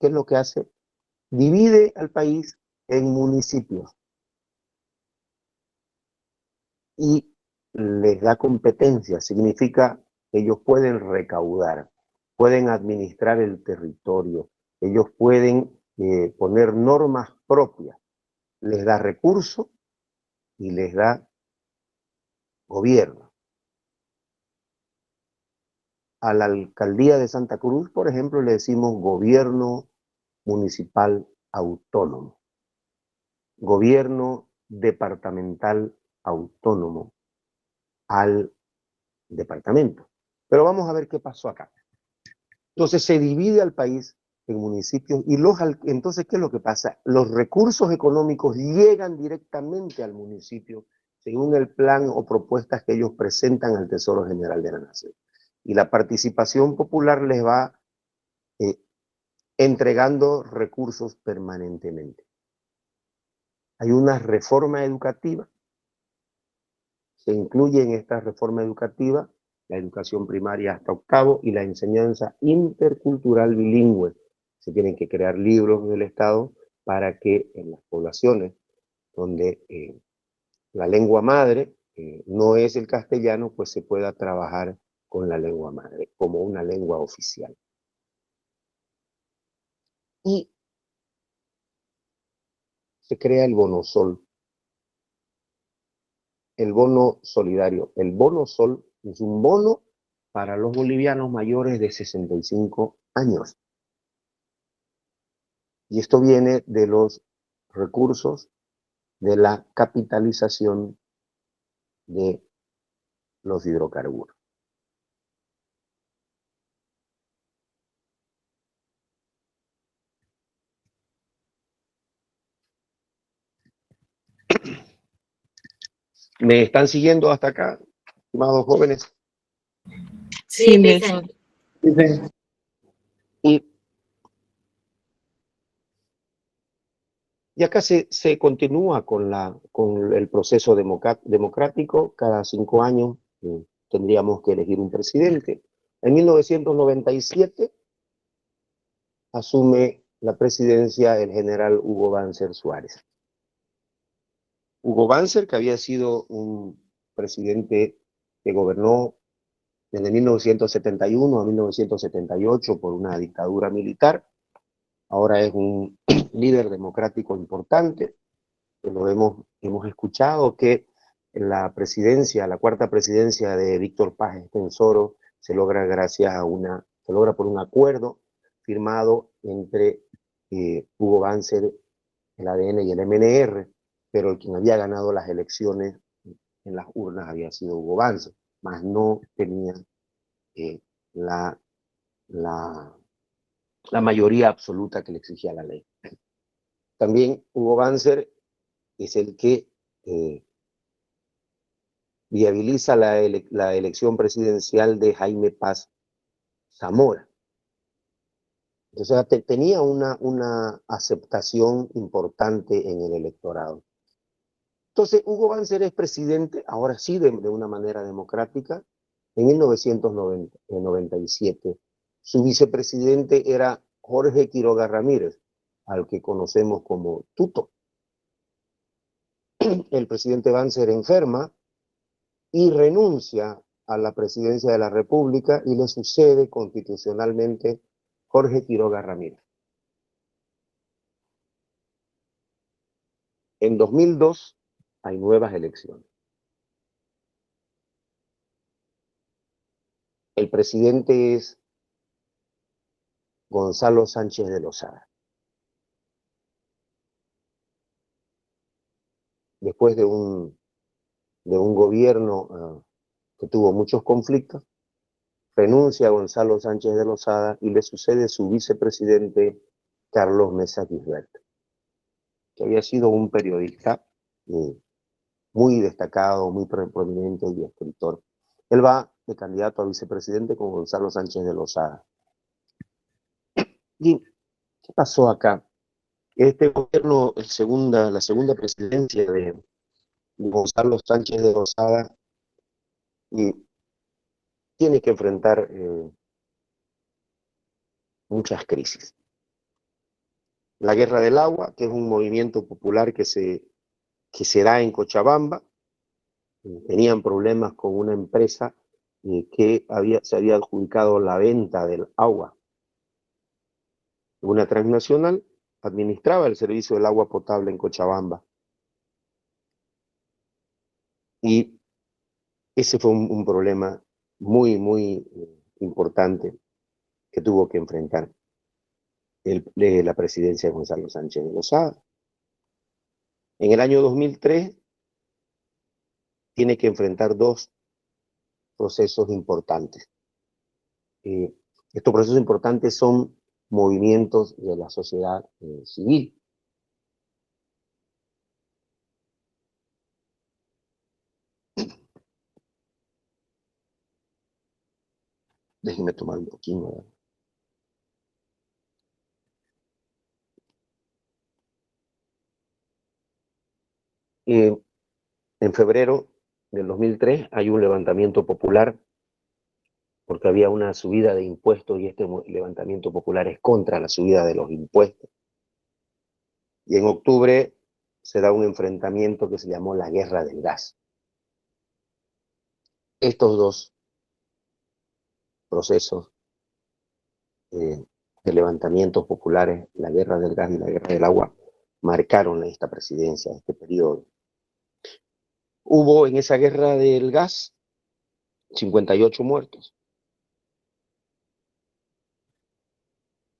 ¿qué es lo que hace? Divide al país en municipios y les da competencia, significa que ellos pueden recaudar, pueden administrar el territorio, ellos pueden poner normas propias, les da recursos y les da gobierno. A la alcaldía de Santa Cruz, por ejemplo, le decimos gobierno municipal autónomo, gobierno departamental autónomo al departamento. Pero vamos a ver qué pasó acá. Entonces se divide al país en municipios y entonces, ¿qué es lo que pasa? Los recursos económicos llegan directamente al municipio según el plan o propuestas que ellos presentan al Tesoro General de la Nación. Y la participación popular les va entregando recursos permanentemente. Hay una reforma educativa. Se incluye en esta reforma educativa la educación primaria hasta octavo y la enseñanza intercultural bilingüe. Se tienen que crear libros del Estado para que en las poblaciones donde la lengua madre no es el castellano, pues se pueda trabajar con la lengua madre como una lengua oficial. Y se crea el Bono Sol, el bono solidario. El Bono Sol es un bono para los bolivianos mayores de 65 años. Y esto viene de los recursos de la capitalización de los hidrocarburos. ¿Me están siguiendo hasta acá, estimados jóvenes? Sí, dicen. Y acá se continúa con el proceso democrático. Cada 5 años tendríamos que elegir un presidente. En 1997 asume la presidencia el general Hugo Banzer Suárez. Hugo Banzer, que había sido un presidente que gobernó desde 1971 a 1978 por una dictadura militar, ahora es un líder democrático importante. Hemos escuchado que la presidencia, la cuarta presidencia de Víctor Paz Estenssoro se logra por un acuerdo firmado entre Hugo Banzer, el ADN y el MNR, pero quien había ganado las elecciones en las urnas había sido Hugo Banzer, mas no tenía la mayoría absoluta que le exigía la ley. También Hugo Banzer es el que viabiliza la elección presidencial de Jaime Paz Zamora. Entonces tenía una aceptación importante en el electorado. Entonces Hugo Banzer es presidente, ahora sí de una manera democrática, en 1997. Su vicepresidente era Jorge Quiroga Ramírez, al que conocemos como Tuto. El presidente Banzer enferma y renuncia a la presidencia de la República y le sucede constitucionalmente Jorge Quiroga Ramírez. En 2002 hay nuevas elecciones. El presidente es Gonzalo Sánchez de Lozada. Después de un gobierno que tuvo muchos conflictos, renuncia a Gonzalo Sánchez de Lozada y le sucede su vicepresidente Carlos Mesa Gisbert, que había sido un periodista muy destacado, muy prominente y escritor. Él va de candidato a vicepresidente con Gonzalo Sánchez de Lozada. ¿Y qué pasó acá? Este gobierno, la segunda presidencia de Gonzalo Sánchez de Lozada, tiene que enfrentar muchas crisis. La Guerra del Agua, que es un movimiento popular que se da en Cochabamba. Tenían problemas con una empresa que se había adjudicado la venta del agua. Una transnacional administraba el servicio del agua potable en Cochabamba. Y ese fue un problema muy, muy importante que tuvo que enfrentar la presidencia de Gonzalo Sánchez de Lozada. En el año 2003 tiene que enfrentar dos procesos importantes. Estos procesos importantes son movimientos de la sociedad civil. Déjenme tomar un poquito. En febrero del 2003 hay un levantamiento popular porque había una subida de impuestos y este levantamiento popular es contra la subida de los impuestos. Y en octubre se da un enfrentamiento que se llamó la Guerra del Gas. Estos dos procesos de levantamientos populares, la Guerra del Gas y la Guerra del Agua, marcaron esta presidencia, este periodo. Hubo en esa Guerra del Gas 58 muertos.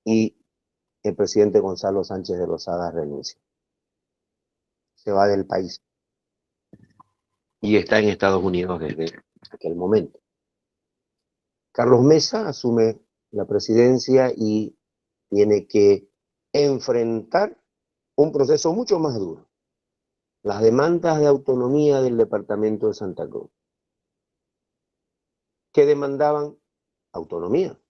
Y el presidente Gonzalo Sánchez de Lozada renuncia. Se va del país. Y está en Estados Unidos desde aquel momento. Carlos Mesa asume la presidencia y tiene que enfrentar un proceso mucho más duro. Las demandas de autonomía del departamento de Santa Cruz. ¿Qué demandaban? Autonomía.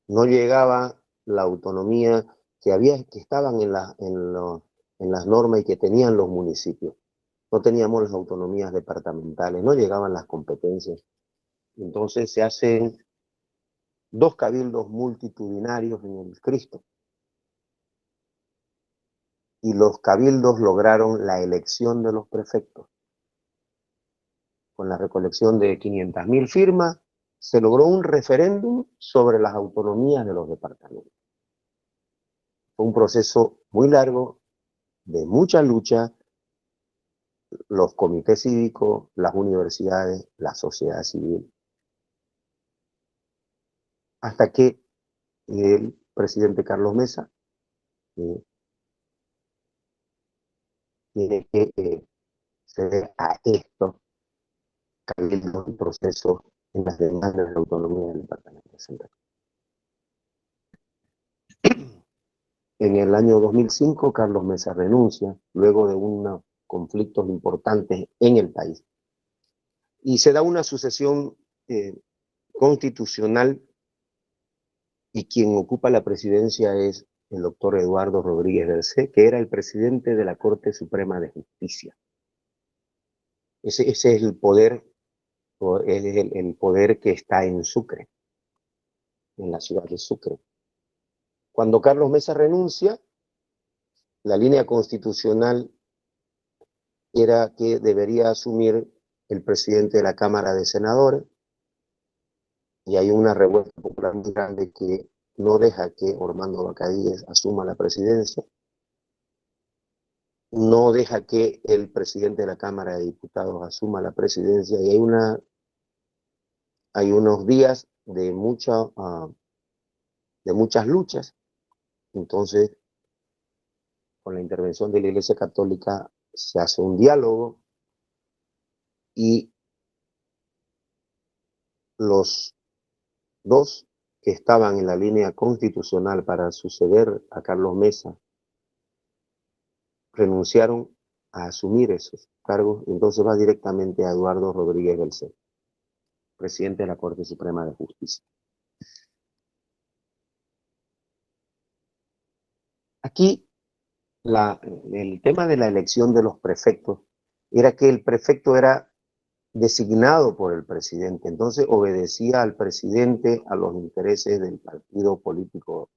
No llegaba la autonomía que estaban en las normas y que tenían los municipios. No teníamos las autonomías departamentales, no llegaban las competencias. Entonces se hacen dos cabildos multitudinarios en el Cristo. Y los cabildos lograron la elección de los prefectos. Con la recolección de 500.000 firmas, se logró un referéndum sobre las autonomías de los departamentos. Fue un proceso muy largo, de mucha lucha. Los comités cívicos, las universidades, la sociedad civil. Hasta que el presidente Carlos Mesa tiene que ceder a estos cabildos y procesos en las demandas de la autonomía del departamento de Santa Cruz. En el año 2005, Carlos Mesa renuncia, luego de unos conflictos importantes en el país. Y se da una sucesión constitucional y quien ocupa la presidencia es el doctor Eduardo Rodríguez Bercé, que era el presidente de la Corte Suprema de Justicia. Ese es el poder, el poder que está en Sucre, en la ciudad de Sucre. Cuando Carlos Mesa renuncia, la línea constitucional era que debería asumir el presidente de la Cámara de Senadores, y hay una revuelta popular muy grande que no deja que Ormando Bacadíes asuma la presidencia, no deja que el presidente de la Cámara de Diputados asuma la presidencia, y hay unos días de muchas luchas. Entonces, con la intervención de la Iglesia Católica se hace un diálogo, y los dos que estaban en la línea constitucional para suceder a Carlos Mesa renunciaron a asumir esos cargos. Entonces va directamente a Eduardo Rodríguez Belcé, presidente de la Corte Suprema de Justicia. Aquí el tema de la elección de los prefectos era que el prefecto era designado por el presidente, entonces obedecía al presidente, a los intereses del partido político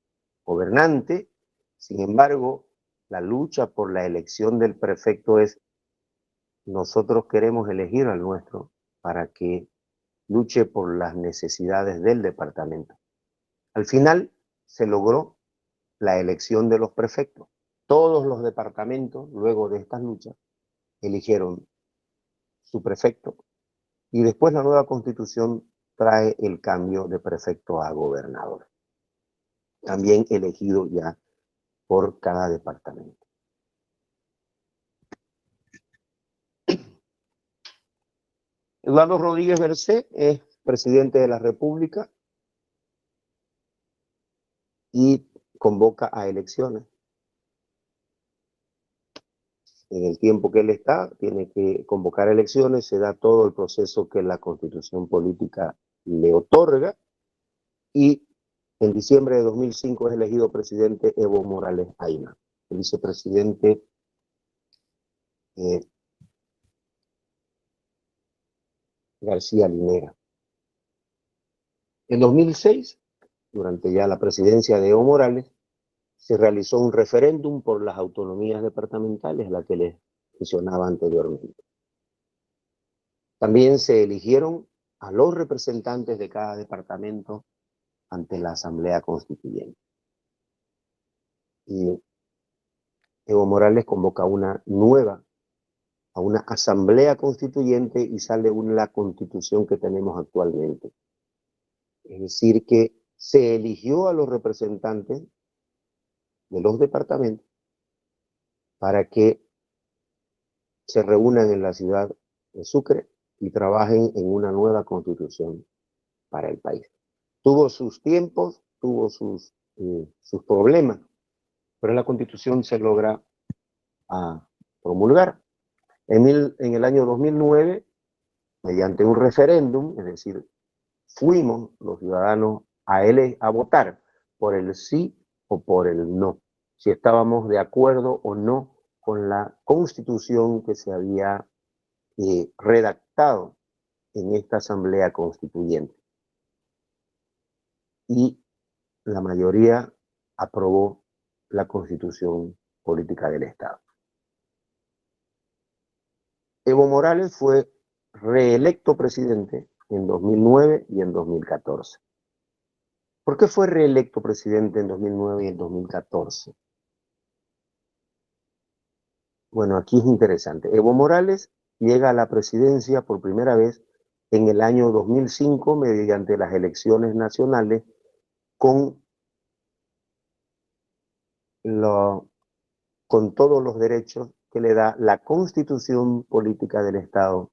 gobernante. Sin embargo, la lucha por la elección del prefecto es: nosotros queremos elegir al nuestro para que luche por las necesidades del departamento. Al final se logró la elección de los prefectos. Todos los departamentos, luego de estas luchas, eligieron su prefecto, y después la nueva constitución trae el cambio de prefecto a gobernador, también elegido ya por cada departamento. Eduardo Rodríguez Belcé es presidente de la República y convoca a elecciones. En el tiempo que él está, tiene que convocar elecciones, se da todo el proceso que la Constitución política le otorga, y en diciembre de 2005 es elegido presidente Evo Morales Ayma. El vicepresidente García Linera. En 2006, durante ya la presidencia de Evo Morales, se realizó un referéndum por las autonomías departamentales, la que les mencionaba anteriormente. También se eligieron a los representantes de cada departamento ante la Asamblea Constituyente. Y Evo Morales convoca a una Asamblea Constituyente, y sale la Constitución que tenemos actualmente. Es decir, que se eligió a los representantes de los departamentos para que se reúnan en la ciudad de Sucre y trabajen en una nueva constitución para el país. Tuvo sus tiempos, tuvo sus problemas, pero la constitución se logra promulgar. En el año 2009, mediante un referéndum, es decir, fuimos los ciudadanos a votar por el sí o por el no, si estábamos de acuerdo o no con la constitución que se había redactado en esta Asamblea Constituyente. Y la mayoría aprobó la Constitución Política del Estado. Evo Morales fue reelecto presidente en 2009 y en 2014. ¿Por qué fue reelecto presidente en 2009 y en 2014? Bueno, aquí es interesante. Evo Morales llega a la presidencia por primera vez en el año 2005 mediante las elecciones nacionales con todos los derechos que le da la Constitución Política del Estado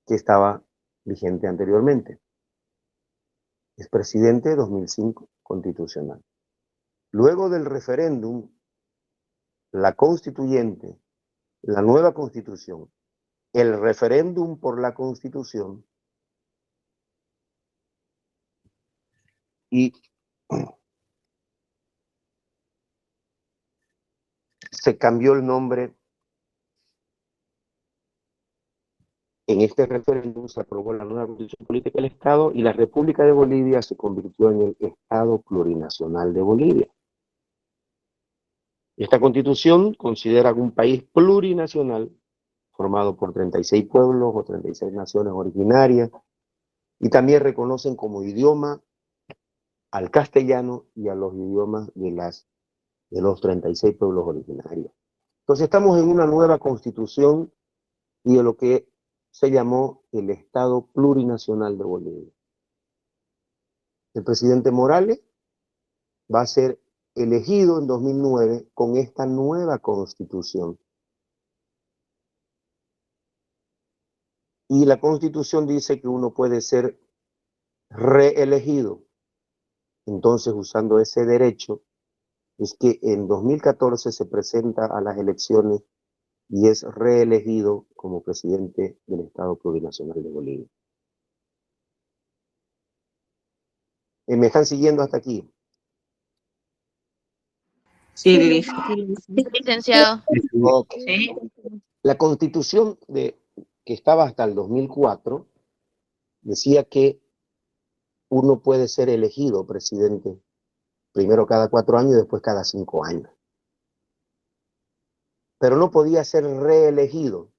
que estaba vigente anteriormente. Es presidente de 2005 constitucional. Luego del referéndum, la constituyente, la nueva constitución, el referéndum por la constitución, y se cambió el nombre En este referéndum se aprobó la nueva Constitución Política del Estado y la República de Bolivia se convirtió en el Estado Plurinacional de Bolivia. Esta Constitución considera un país plurinacional formado por 36 pueblos o 36 naciones originarias, y también reconocen como idioma al castellano y a los idiomas de los 36 pueblos originarios. Entonces estamos en una nueva constitución y de lo que se llamó el Estado Plurinacional de Bolivia. El presidente Morales va a ser elegido en 2009 con esta nueva constitución. Y la constitución dice que uno puede ser reelegido. Entonces, usando ese derecho, es que en 2014 se presenta a las elecciones y es reelegido como presidente del Estado Plurinacional de Bolivia. ¿Me están siguiendo hasta aquí? Sí, Liz. Licenciado. Ok. Sí. La constitución que estaba hasta el 2004 decía que uno puede ser elegido presidente primero cada 4 años y después cada 5 años. Pero no podía ser reelegido.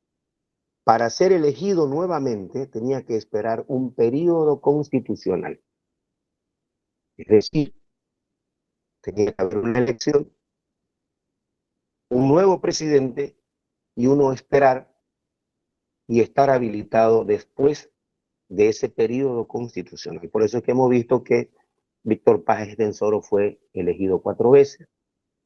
Para ser elegido nuevamente tenía que esperar un periodo constitucional. Es decir, tenía que haber una elección, un nuevo presidente y uno esperar y estar habilitado después de ese periodo constitucional. Por eso es que hemos visto que Víctor Paz Estenssoro fue elegido 4 veces,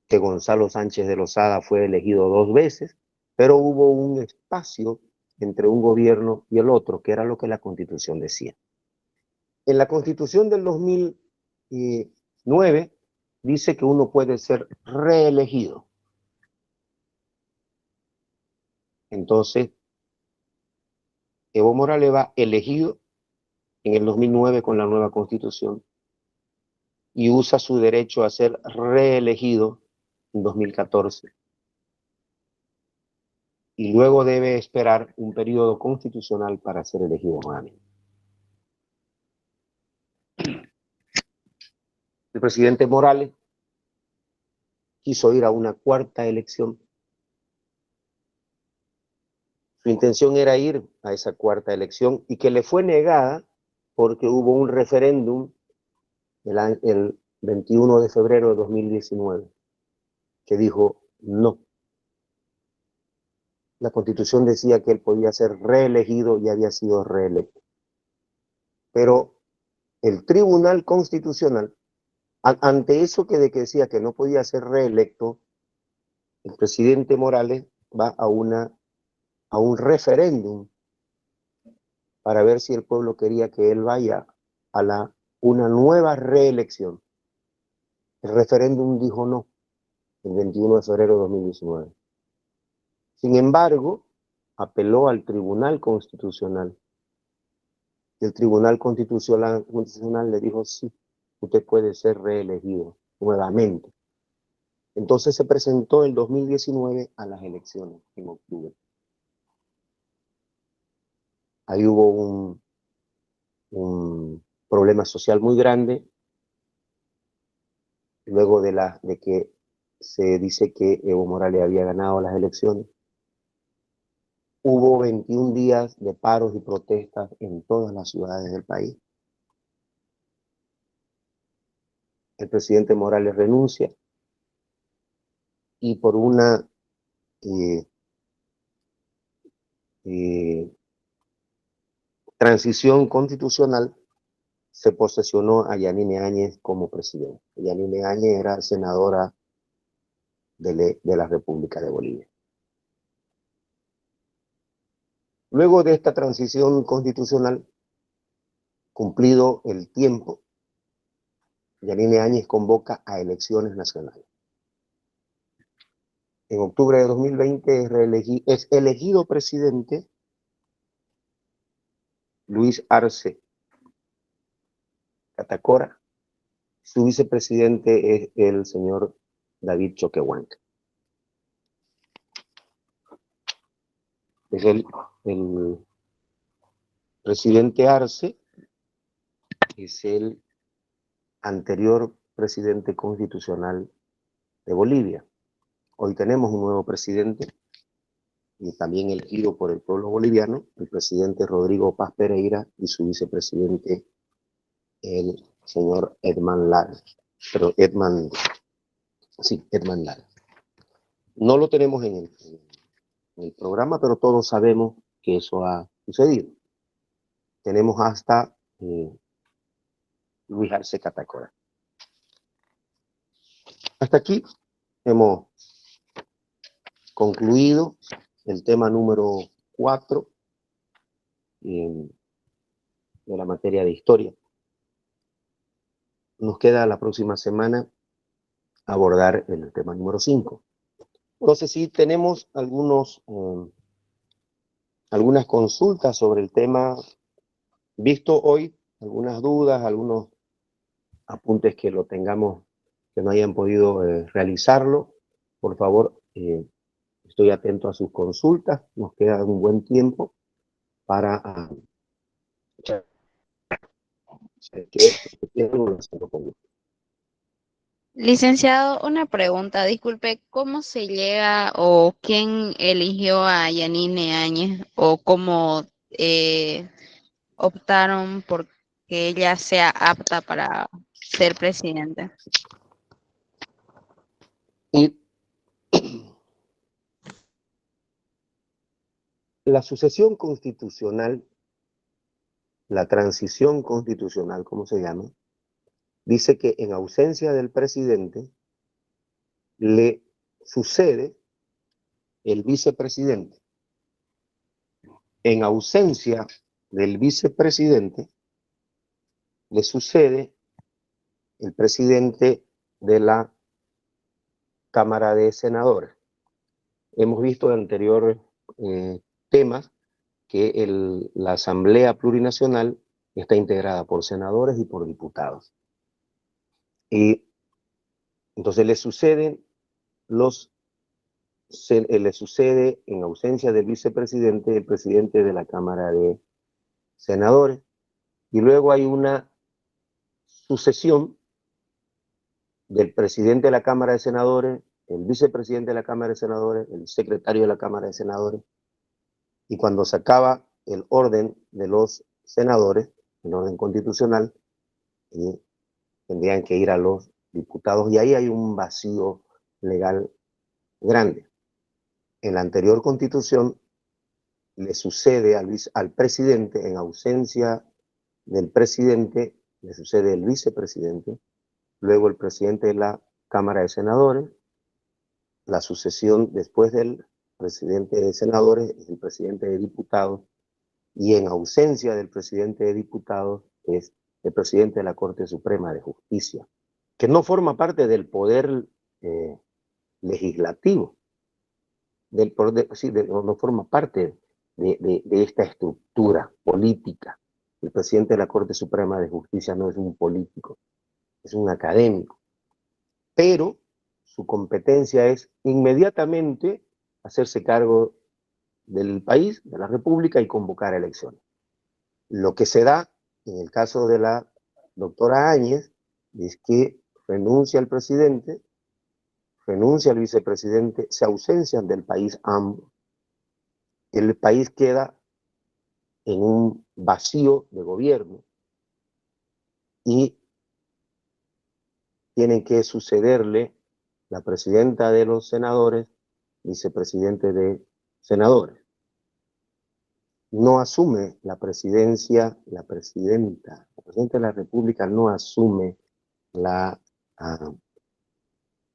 que Gonzalo Sánchez de Lozada fue elegido 2 veces, pero hubo un espacio entre un gobierno y el otro, que era lo que la Constitución decía. En la Constitución del 2009 dice que uno puede ser reelegido. Entonces, Evo Morales va elegido en el 2009 con la nueva Constitución y usa su derecho a ser reelegido en 2014. Y luego debe esperar un periodo constitucional para ser elegido nuevamente. El presidente Morales quiso ir a una 4ª elección. Su intención era ir a esa 4ª elección y que le fue negada porque hubo un referéndum el 21 de febrero de 2019 que dijo no. La Constitución decía que él podía ser reelegido y había sido reelecto. Pero el Tribunal Constitucional, ante eso que decía que no podía ser reelecto, el presidente Morales va a un referéndum para ver si el pueblo quería que él vaya a una nueva reelección. El referéndum dijo no, el 21 de febrero de 2019. Sin embargo, apeló al Tribunal Constitucional. El Tribunal Constitucional le dijo sí, usted puede ser reelegido nuevamente. Entonces se presentó el 2019 a las elecciones en octubre. Ahí hubo un problema social muy grande, luego de que se dice que Evo Morales había ganado las elecciones. Hubo 21 días de paros y protestas en todas las ciudades del país. El presidente Morales renuncia y por una transición constitucional se posesionó a Yanine Áñez como presidente. Yanine Áñez era senadora de la República de Bolivia. Luego de esta transición constitucional, cumplido el tiempo, Yanine Áñez convoca a elecciones nacionales. En octubre de 2020 es elegido presidente Luis Arce Catacora. Su vicepresidente es el señor David Choquehuanca. Es presidente Arce es el anterior presidente constitucional de Bolivia. Hoy tenemos un nuevo presidente, y también elegido por el pueblo boliviano, el presidente Rodrigo Paz Pereira y su vicepresidente, el señor Edman Lara. Pero Edman Lara. No lo tenemos en el programa, pero todos sabemos que eso ha sucedido. Tenemos hasta Luis Arce Catacora. Hasta aquí hemos concluido el tema número 4 de la materia de historia. Nos queda la próxima semana abordar el tema número 5. Entonces, sí tenemos algunas consultas sobre el tema visto hoy, algunas dudas, algunos apuntes que lo tengamos, que no hayan podido realizarlo. Por favor, estoy atento a sus consultas. Nos queda un buen tiempo para Licenciado, una pregunta, disculpe, ¿cómo se llega o quién eligió a Yanine Áñez o cómo optaron por que ella sea apta para ser presidenta? Y la sucesión constitucional, la transición constitucional, como se llama, dice que en ausencia del presidente le sucede el vicepresidente. En ausencia del vicepresidente le sucede el presidente de la Cámara de Senadores. Hemos visto en anteriores temas que la Asamblea Plurinacional está integrada por senadores y por diputados. Y entonces le sucede en ausencia del vicepresidente, el presidente de la Cámara de Senadores, y luego hay una sucesión del presidente de la Cámara de Senadores, el vicepresidente de la Cámara de Senadores, el secretario de la Cámara de Senadores, y cuando se acaba el orden de los senadores, el orden constitucional, tendrían que ir a los diputados, y ahí hay un vacío legal grande. En la anterior constitución le sucede al presidente, en ausencia del presidente, le sucede el vicepresidente, luego el presidente de la Cámara de Senadores, la sucesión después del presidente de senadores es el presidente de diputados, y en ausencia del presidente de diputados es el presidente de la Corte Suprema de Justicia, que no forma parte del poder legislativo, no forma parte de esta estructura política. El presidente de la Corte Suprema de Justicia no es un político, es un académico, pero su competencia es inmediatamente hacerse cargo del país, de la República, y convocar elecciones. Lo que se da en el caso de la doctora Áñez es que renuncia al presidente, renuncia al vicepresidente, se ausencian del país ambos. El país queda en un vacío de gobierno y tienen que sucederle la presidenta de los senadores, vicepresidente de senadores. No asume la presidencia, la presidenta de la República no asume la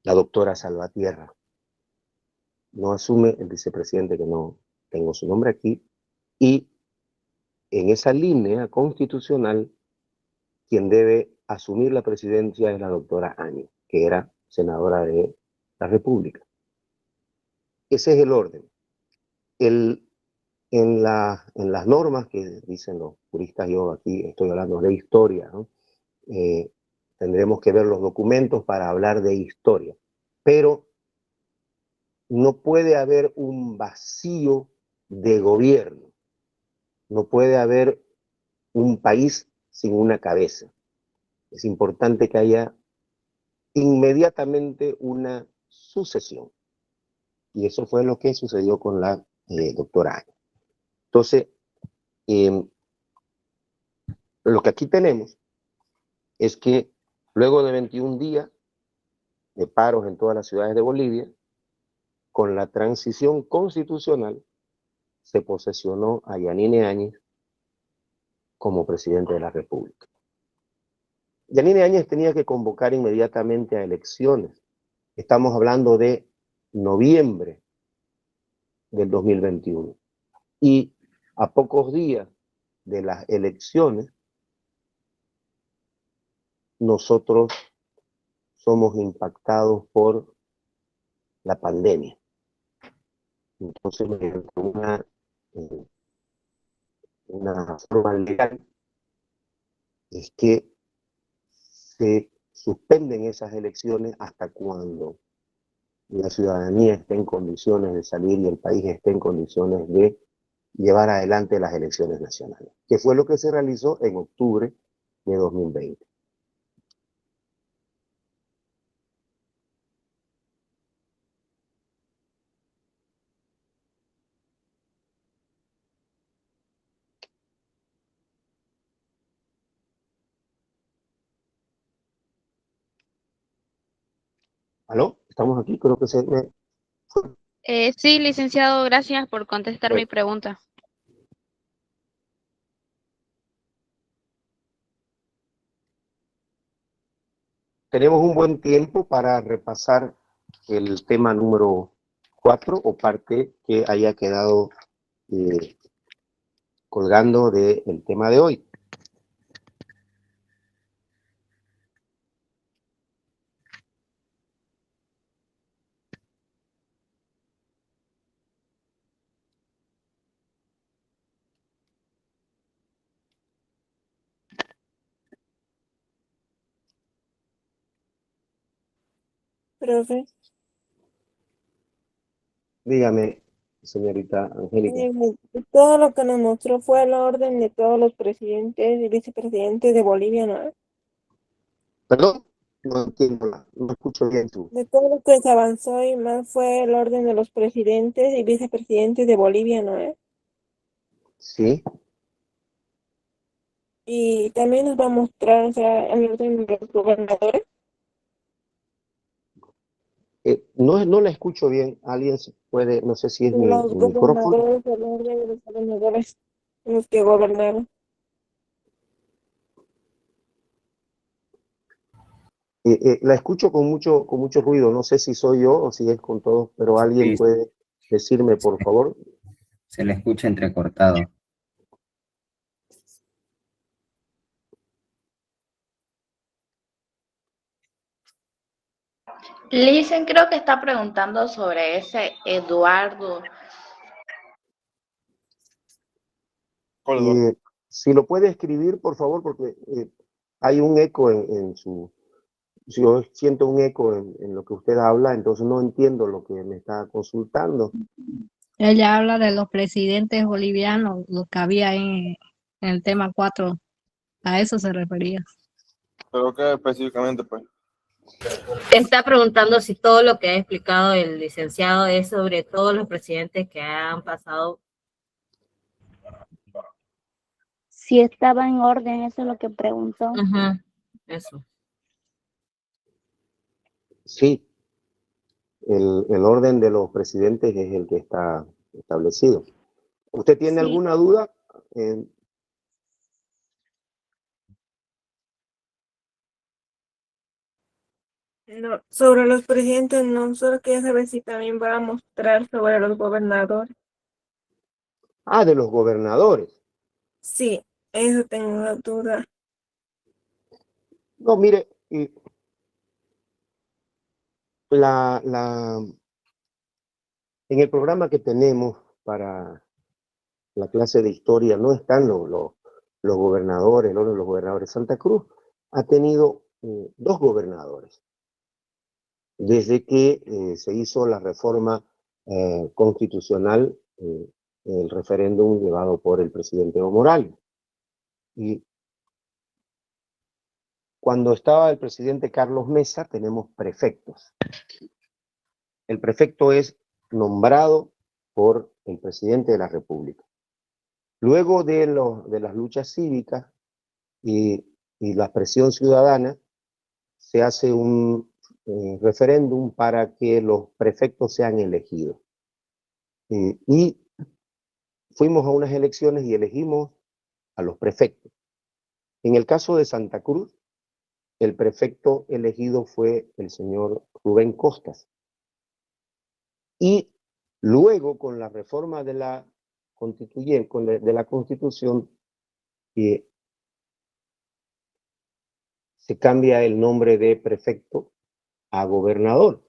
doctora Salvatierra. No asume el vicepresidente, que no tengo su nombre aquí, y en esa línea constitucional quien debe asumir la presidencia es la doctora Áñez, que era senadora de la República. Ese es el orden. En las normas que dicen los juristas, yo aquí estoy hablando de historia, ¿no? Tendremos que ver los documentos para hablar de historia, pero no puede haber un vacío de gobierno, no puede haber un país sin una cabeza. Es importante que haya inmediatamente una sucesión. Y eso fue lo que sucedió con la doctora Áñez. Entonces, lo que aquí tenemos es que luego de 21 días de paros en todas las ciudades de Bolivia, con la transición constitucional, se posesionó a Yanine Áñez como presidente de la República. Yanine Áñez tenía que convocar inmediatamente a elecciones. Estamos hablando de noviembre del 2021. Y a pocos días de las elecciones, nosotros somos impactados por la pandemia. Entonces, mediante una forma legal, es que se suspenden esas elecciones hasta cuando la ciudadanía esté en condiciones de salir y el país esté en condiciones de llevar adelante las elecciones nacionales, que fue lo que se realizó en octubre de 2020. ¿Aló? ¿Estamos aquí? Creo que se me... Sí, licenciado, gracias por contestar mi Bueno, pregunta. tenemos un buen tiempo para repasar el tema número 4 o parte que haya quedado colgando del tema de hoy. Profe, Dígame, señorita Angélica. todo lo que nos mostró fue el orden de todos los presidentes y vicepresidentes de Bolivia, ¿no? Perdón, no entiendo, no escucho bien tú. De todo lo que se avanzó y más fue el orden de los presidentes y vicepresidentes de Bolivia, ¿no? Sí. Y también nos va a mostrar, o sea, el orden de los gobernadores. No la escucho bien. Alguien puede, no sé si es mi Los micrófono. gobernadores, el orden de los gobernadores, los que gobernaron. La escucho con mucho ruido. No sé si soy yo o si es con todos, pero alguien Sí, puede decirme, por favor. se le escucha entrecortado. Licen creo que está preguntando sobre ese Eduardo. Si lo puede escribir, por favor, porque hay un eco en su... Yo siento un eco en lo que usted habla, entonces no entiendo lo que me está consultando. Ella habla de los presidentes bolivianos, lo que había en el tema 4, a eso se refería. ¿Pero qué específicamente, pues? Está preguntando si todo lo que ha explicado el licenciado es sobre todos los presidentes que han pasado. Si estaba en orden, eso es lo que preguntó. Eso. Sí, el orden de los presidentes es el que está establecido. ¿Usted tiene Sí. alguna duda? No, sobre los presidentes, no, solo quería saber si también va a mostrar sobre los gobernadores. De los gobernadores. Sí, eso tengo la duda. No, mire, en el programa que tenemos para la clase de historia no están los gobernadores, los gobernadores. Santa Cruz ha tenido 2 gobernadores desde que se hizo la reforma constitucional, el referéndum llevado por el presidente Evo Morales. Y cuando estaba el presidente Carlos Mesa, tenemos prefectos. El prefecto es nombrado por el presidente de la República. Luego de las luchas cívicas y la presión ciudadana, se hace un referéndum para que los prefectos sean elegidos. Y fuimos a unas elecciones y elegimos a los prefectos. En el caso de Santa Cruz, el prefecto elegido fue el señor Rubén Costas. Y luego, con la reforma de la Constitución, se cambia el nombre de prefecto a gobernador.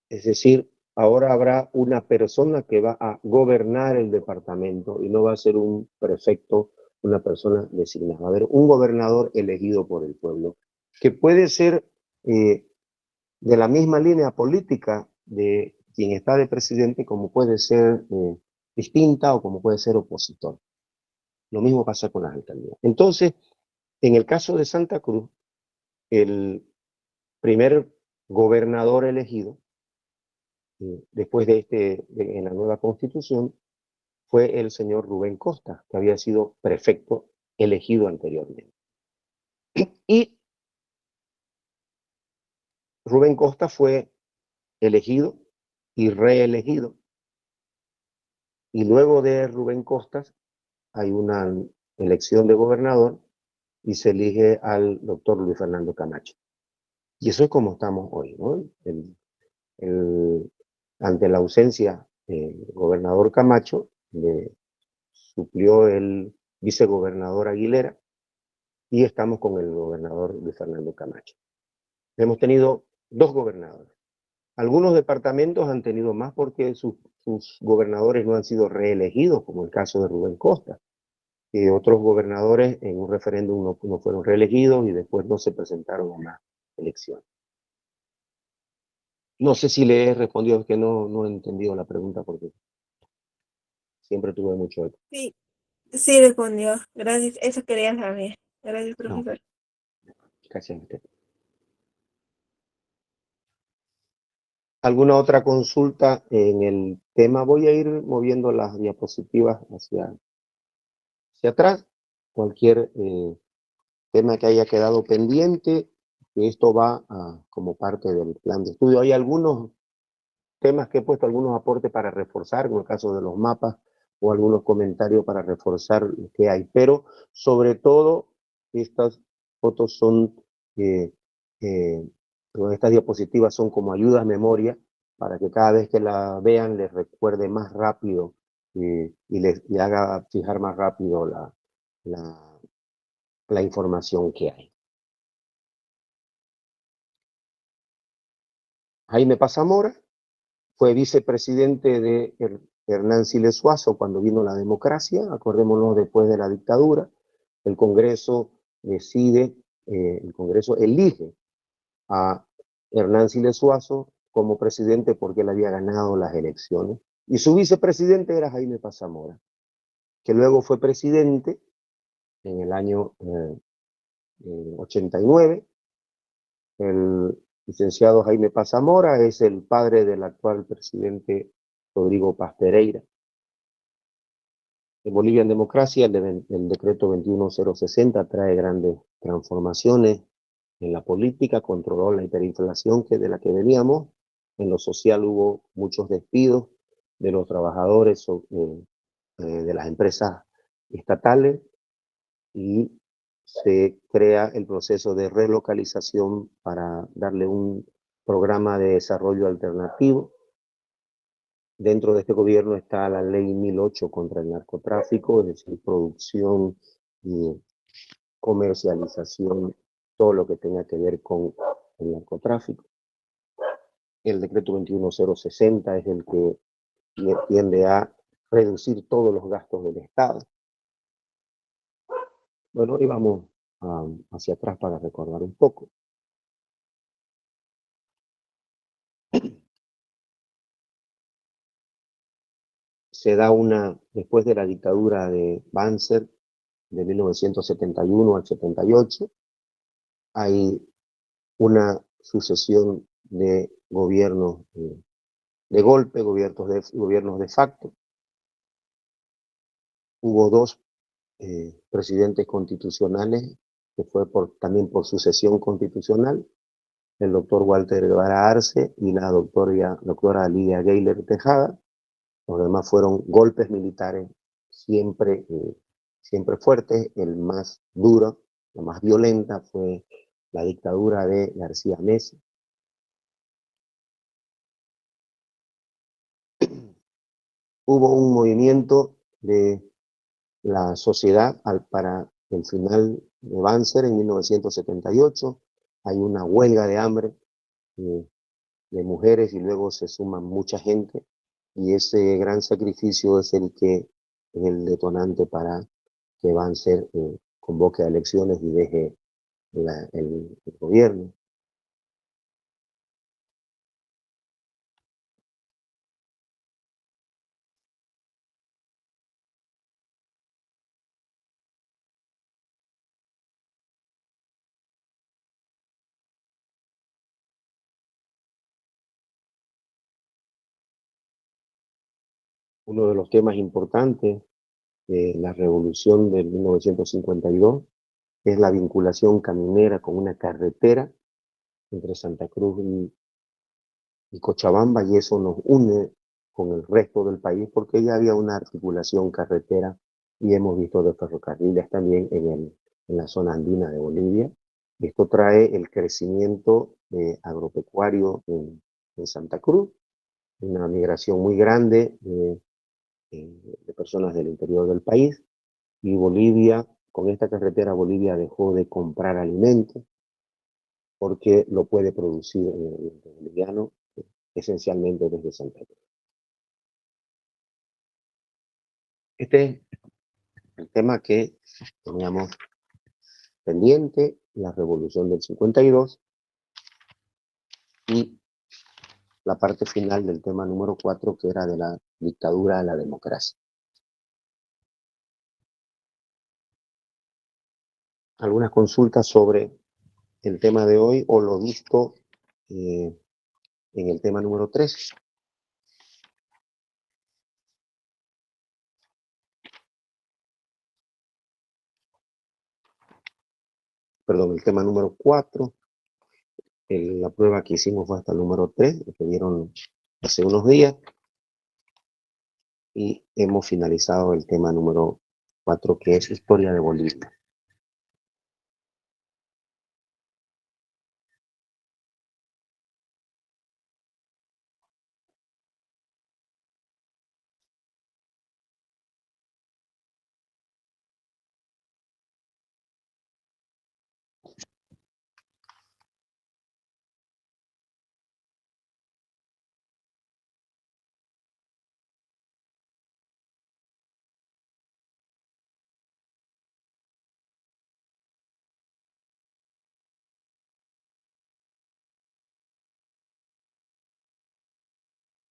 Es decir, ahora habrá una persona que va a gobernar el departamento y no va a ser un prefecto, una persona designada. Va a haber un gobernador elegido por el pueblo, que puede ser de la misma línea política de quien está de presidente, como puede ser distinta o como puede ser opositor. Lo mismo pasa con las alcaldías. Entonces, en el caso de Santa Cruz, el primer gobernador elegido después en la nueva constitución, fue el señor Rubén Costa, que había sido prefecto elegido anteriormente. Y Rubén Costa fue elegido y reelegido. Y luego de Rubén Costas hay una elección de gobernador y se elige al doctor Luis Fernando Camacho. Y eso es como estamos hoy, ¿no? Ante la ausencia del gobernador Camacho, le suplió el vicegobernador Aguilera y estamos con el gobernador Luis Fernando Camacho. Hemos tenido 2 gobernadores. Algunos departamentos han tenido más porque sus gobernadores no han sido reelegidos, como el caso de Rubén Costa. Y otros gobernadores en un referéndum no fueron reelegidos y después no se presentaron a más elecciones. No sé si le he respondido, es que no he entendido la pregunta porque siempre tuve mucho eco. Sí, respondió. Gracias. Eso quería saber. Gracias, No, profesor. gracias a usted. ¿Alguna otra consulta en el tema? Voy a ir moviendo las diapositivas hacia atrás. Cualquier tema que haya quedado pendiente, que esto va como parte del plan de estudio. Hay algunos temas que he puesto, algunos aportes para reforzar, en el caso de los mapas, o algunos comentarios para reforzar lo que hay. Pero, sobre todo, estas fotos son, estas diapositivas son como ayudas a memoria, para que cada vez que la vean les recuerde más rápido y le haga fijar más rápido la información que hay. Jaime Paz-Zamora fue vicepresidente de Hernán Siles Suazo cuando vino la democracia, acordémonos después de la dictadura. El Congreso el Congreso elige a Hernán Siles Suazo como presidente porque él había ganado las elecciones. Y su vicepresidente era Jaime Paz-Zamora, que luego fue presidente en el año 89. El licenciado Jaime Paz-Zamora es el padre del actual presidente Rodrigo Paz Pereira. En Bolivia en Democracia, el decreto 21060 trae grandes transformaciones en la política, controló la hiperinflación de la que veníamos. En lo social hubo muchos despidos de los trabajadores de las empresas estatales y se crea el proceso de relocalización para darle un programa de desarrollo alternativo. Dentro de este gobierno está la ley 1008 contra el narcotráfico, es decir, producción y comercialización, todo lo que tenga que ver con el narcotráfico. El decreto 21060 es el que tiende a reducir todos los gastos del Estado. Bueno, y vamos hacia atrás para recordar un poco. se da después de la dictadura de Banzer, de 1971 al 78, hay una sucesión de gobiernos de golpe, gobiernos de facto. Hubo dos presidentes constitucionales, que fue también por sucesión constitucional, el doctor Walter Guevara Arce y la doctora Lidia Gayler Tejada. Los demás fueron golpes militares siempre fuertes. El más duro, la más violenta fue la dictadura de García Meza. Hubo un movimiento de la sociedad para el final de Banzer en 1978. Hay una huelga de hambre de mujeres y luego se suman mucha gente, y ese gran sacrificio es el detonante para que Banzer convoque a elecciones y deje el gobierno. Uno de los temas importantes de la revolución del 1952 es la vinculación caminera con una carretera entre Santa Cruz y Cochabamba, y eso nos une con el resto del país porque ya había una articulación carretera, y hemos visto de ferrocarriles también en la zona andina de Bolivia. Esto trae el crecimiento agropecuario en Santa Cruz, una migración muy grande de personas del interior del país, y Bolivia, con esta carretera, Bolivia dejó de comprar alimentos porque lo puede producir el boliviano esencialmente desde Santa Cruz. Este es el tema que teníamos pendiente, la revolución del 52, y la parte final del tema número 4, que era de la dictadura a la democracia. Algunas consultas sobre el tema de hoy o lo visto en el tema número 3. Perdón, el tema número 4. La prueba que hicimos fue hasta el número 3, que dieron hace unos días. Y hemos finalizado el tema número 4, que es Historia de Bolivia.